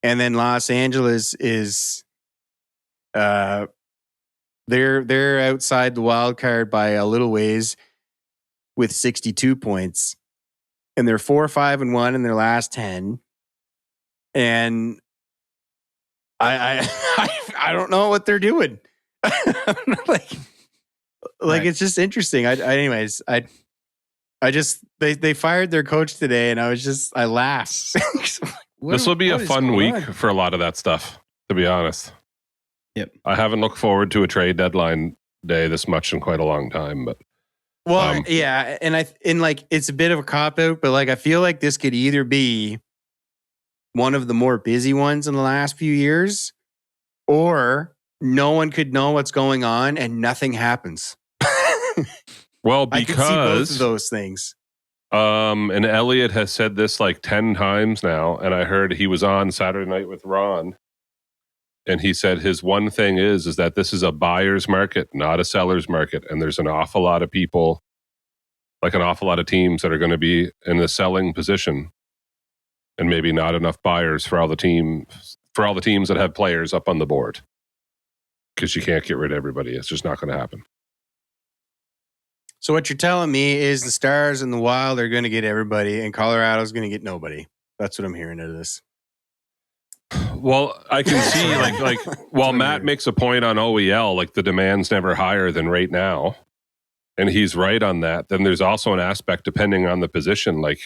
Speaker 2: And then Los Angeles is they're outside the wild card by a little ways with 62 points. And they're 4-5-1 in their last 10. And I don't know what they're doing. like right. It's just interesting. They fired their coach today, and I laughed.
Speaker 1: This will be a fun week for a lot of that stuff, to be honest.
Speaker 4: Yep.
Speaker 1: I haven't looked forward to a trade deadline day this much in quite a long time, but
Speaker 2: yeah, and it's a bit of a cop out, but like I feel like this could either be one of the more busy ones in the last few years, or no one could know what's going on and nothing happens.
Speaker 1: Well, because
Speaker 2: I can see both of those things.
Speaker 1: And Elliot has said this like 10 times now, and I heard he was on Saturday night with Ron, and he said his one thing is that this is a buyer's market, not a seller's market, and there's an awful lot of people, like an awful lot of teams that are going to be in the selling position, and maybe not enough buyers for all the teams that have players up on the board, because you can't get rid of everybody. It's just not going to happen.
Speaker 2: So what you're telling me is the Stars and the Wild are going to get everybody, and Colorado's going to get nobody. That's what I'm hearing out of this.
Speaker 1: Well, I can see like while Matt makes a point on OEL, like the demand's never higher than right now, and he's right on that. Then there's also an aspect depending on the position. Like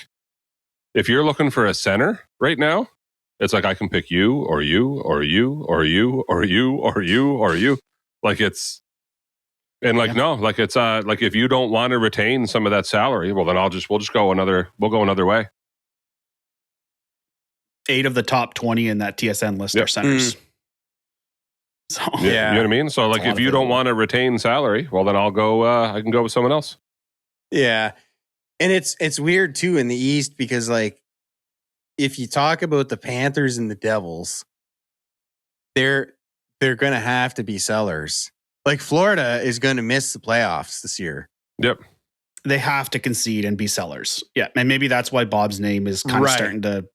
Speaker 1: if you're looking for a center right now, it's like I can pick you or you or you or you or you or you or you. Like it's. And no, like it's like if you don't want to retain some of that salary, well then we'll go another way.
Speaker 4: 8 of the top 20 in that TSN list are centers. So
Speaker 1: yeah, you know what I mean? So like if you don't want to retain salary, well then I'll go I can go with someone else.
Speaker 2: Yeah. And it's weird too in the East because like if you talk about the Panthers and the Devils, they're going to have to be sellers. Like Florida is going to miss the playoffs this year.
Speaker 1: Yep.
Speaker 4: They have to concede and be sellers. Yeah. And maybe that's why Bob's name is kind of starting to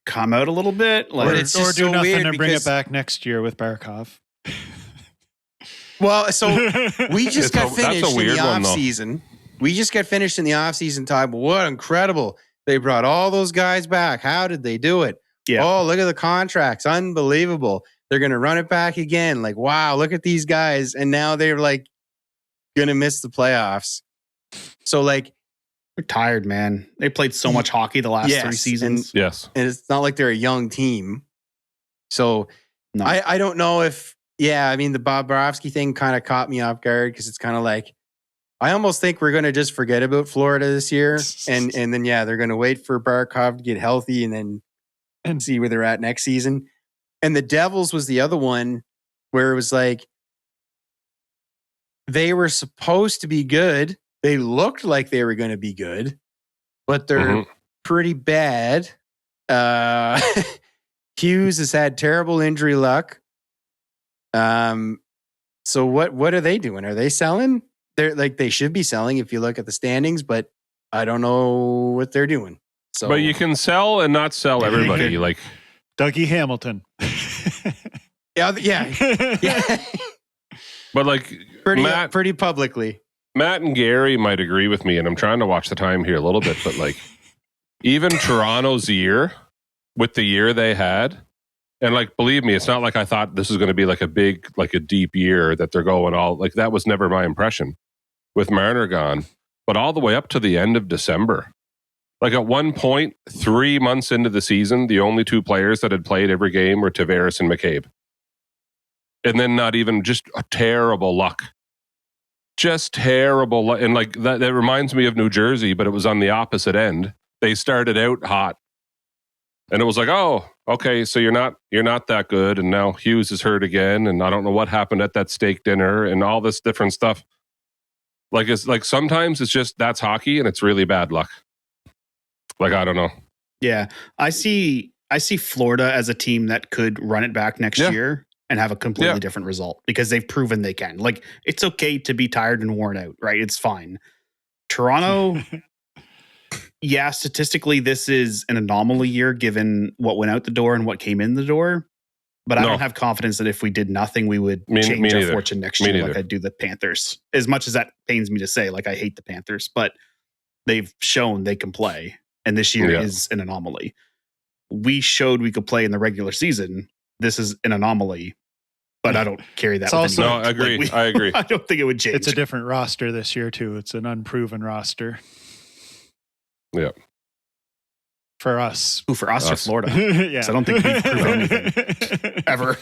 Speaker 4: come out a little bit. Like,
Speaker 3: or do so nothing and bring it back next year with Barkov.
Speaker 2: Well, so we just got finished in the off season. We just got finished in the off season time. What incredible. They brought all those guys back. How did they do it?
Speaker 4: Yeah.
Speaker 2: Oh, look at the contracts. Unbelievable. They're going to run it back again. Like, wow, look at these guys. And now they're like going to miss the playoffs. So like,
Speaker 4: they're tired, man. They played so much hockey the last 3 seasons.
Speaker 2: And it's not like they're a young team. So
Speaker 4: No.
Speaker 2: I don't know if, I mean, the Bobrovsky thing kind of caught me off guard because it's kind of like, I almost think we're going to just forget about Florida this year. And then, they're going to wait for Barkov to get healthy and see where they're at next season. And the Devils was the other one where it was like, they were supposed to be good. They looked like they were going to be good, but they're pretty bad. Hughes has had terrible injury luck. So what are they doing? Are they selling? They're like, they should be selling if you look at the standings, but I don't know what they're doing. So,
Speaker 1: but you can sell and not sell everybody. Like
Speaker 3: Dougie Hamilton.
Speaker 2: yeah.
Speaker 1: But like
Speaker 2: pretty publicly.
Speaker 1: Matt and Gary might agree with me, and I'm trying to watch the time here a little bit, but like even Toronto's year with the year they had, and like, believe me, it's not like I thought this was going to be like a big, like a deep year that they're going all, like that was never my impression with Marner gone, but all the way up to the end of December. Like at one point, 3 months into the season, the only 2 players that had played every game were Tavares and McCabe. And then not even, just a terrible luck. Just terrible luck. And like that reminds me of New Jersey, but it was on the opposite end. They started out hot. And it was like, oh, okay, so you're not that good. And now Hughes is hurt again. And I don't know what happened at that steak dinner and all this different stuff. Like it's like sometimes it's just that's hockey and it's really bad luck. Like, I don't know.
Speaker 4: Yeah. I see Florida as a team that could run it back next year and have a completely different result because they've proven they can. Like, it's okay to be tired and worn out, right? It's fine. Toronto, statistically, this is an anomaly year given what went out the door and what came in the door. But I don't have confidence that if we did nothing, we would change our fortune next year like I do the Panthers. As much as that pains me to say, like I hate the Panthers, but they've shown they can play. And this year is an anomaly. We showed we could play in the regular season. This is an anomaly, but I don't carry that.
Speaker 3: Also,
Speaker 1: no, I agree. I agree.
Speaker 4: I don't think it would change.
Speaker 3: It's a different roster this year too. It's an unproven roster.
Speaker 1: Yeah.
Speaker 3: For us.
Speaker 4: Ooh, for us or Florida.
Speaker 3: Yeah.
Speaker 4: So I don't think we've proven anything ever.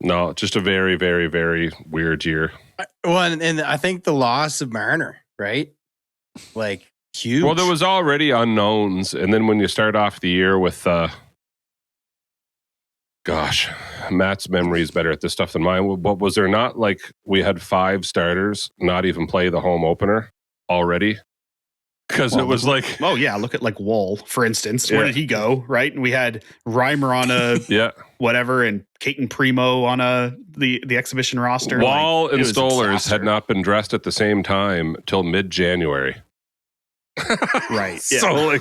Speaker 1: No, just a very, very, very weird year.
Speaker 2: Well, and I think the loss of Marner, right? Like, huge.
Speaker 1: Well, there was already unknowns. And then when you start off the year with, Matt's memory is better at this stuff than mine. But was there not like we had 5 starters not even play the home opener already? Because it was like...
Speaker 4: Oh, yeah. Look at like Wall, for instance. Where did he go, right? And we had Reimer on a whatever and Caton Primo on the exhibition roster.
Speaker 1: Wall and Stolarz had not been dressed at the same time till mid-January.
Speaker 4: Right. Yeah.
Speaker 1: So like,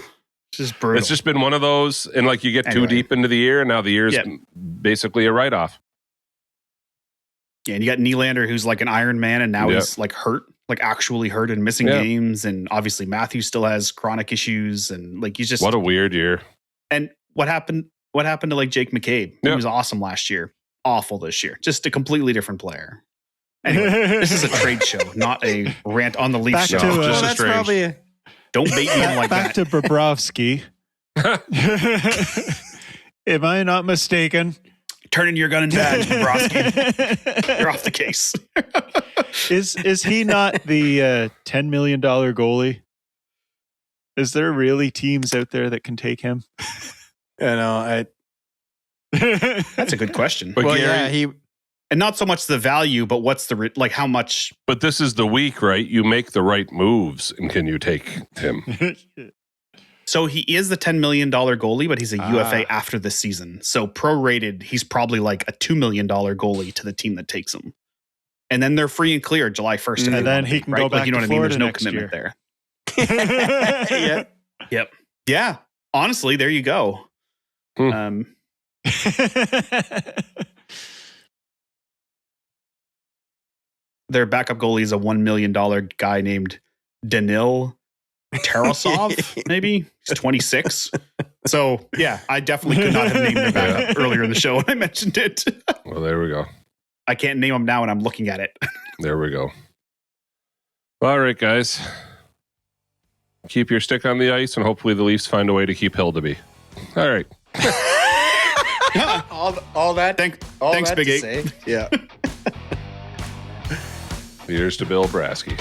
Speaker 4: it's just brutal.
Speaker 1: It's just been one of those, and like you get too deep into the year, and now the year's basically a write-off.
Speaker 4: Yeah, and you got Nylander, who's like an Iron Man, and now he's like hurt, like actually hurt and missing games, and obviously Matthews still has chronic issues, and like he's just
Speaker 1: what a weird year.
Speaker 4: And what happened to like Jake McCabe? He was awesome last year, awful this year, just a completely different player. Anyway, this is a trade show, not a rant on the Leafs show.
Speaker 1: Just
Speaker 2: that's probably
Speaker 4: don't bait me in like
Speaker 3: back
Speaker 4: that.
Speaker 3: To Bobrovsky. Am I not mistaken?
Speaker 4: Turning your gun and badge, Bobrovsky. You're off the case.
Speaker 3: Is he not the $10 million goalie? Is there really teams out there that can take him?
Speaker 2: That's
Speaker 4: a good question.
Speaker 1: But
Speaker 2: well,
Speaker 1: Gary,
Speaker 4: and not so much the value, but what's the like how much.
Speaker 1: But this is the week, right? You make the right moves, and can you take him?
Speaker 4: So he is the $10 million goalie, but he's a UFA after this season. So prorated, he's probably like a $2 million goalie to the team that takes him. And then they're free and clear July 1st.
Speaker 3: And then he can go back
Speaker 4: like, you know
Speaker 3: to
Speaker 4: what I mean?
Speaker 3: Florida
Speaker 4: There's no
Speaker 3: next
Speaker 4: commitment
Speaker 3: year.
Speaker 4: there. Yep. Yeah. Honestly, there you go. Their backup goalie is a $1 million guy named Danil Tarasov, maybe. He's 26. So, yeah, I definitely could not have named him back earlier in the show when I mentioned it.
Speaker 1: Well, there we go.
Speaker 4: I can't name him now when I'm looking at it.
Speaker 1: There we go. All right, guys. Keep your stick on the ice, and hopefully the Leafs find a way to keep Hildeby. All right.
Speaker 2: all that.
Speaker 4: Thanks,
Speaker 2: that
Speaker 4: Big
Speaker 2: to
Speaker 4: Eight.
Speaker 2: say. Yeah.
Speaker 1: Here's to Bill Brasky.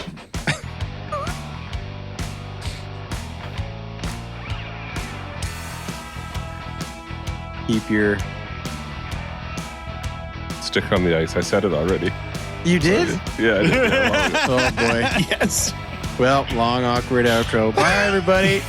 Speaker 2: Keep your.
Speaker 1: Stick on the ice. I said it already.
Speaker 2: You did?
Speaker 1: Yeah, I did. Yeah,
Speaker 2: Oh boy.
Speaker 4: Yes.
Speaker 2: Well, long awkward outro. Bye, everybody.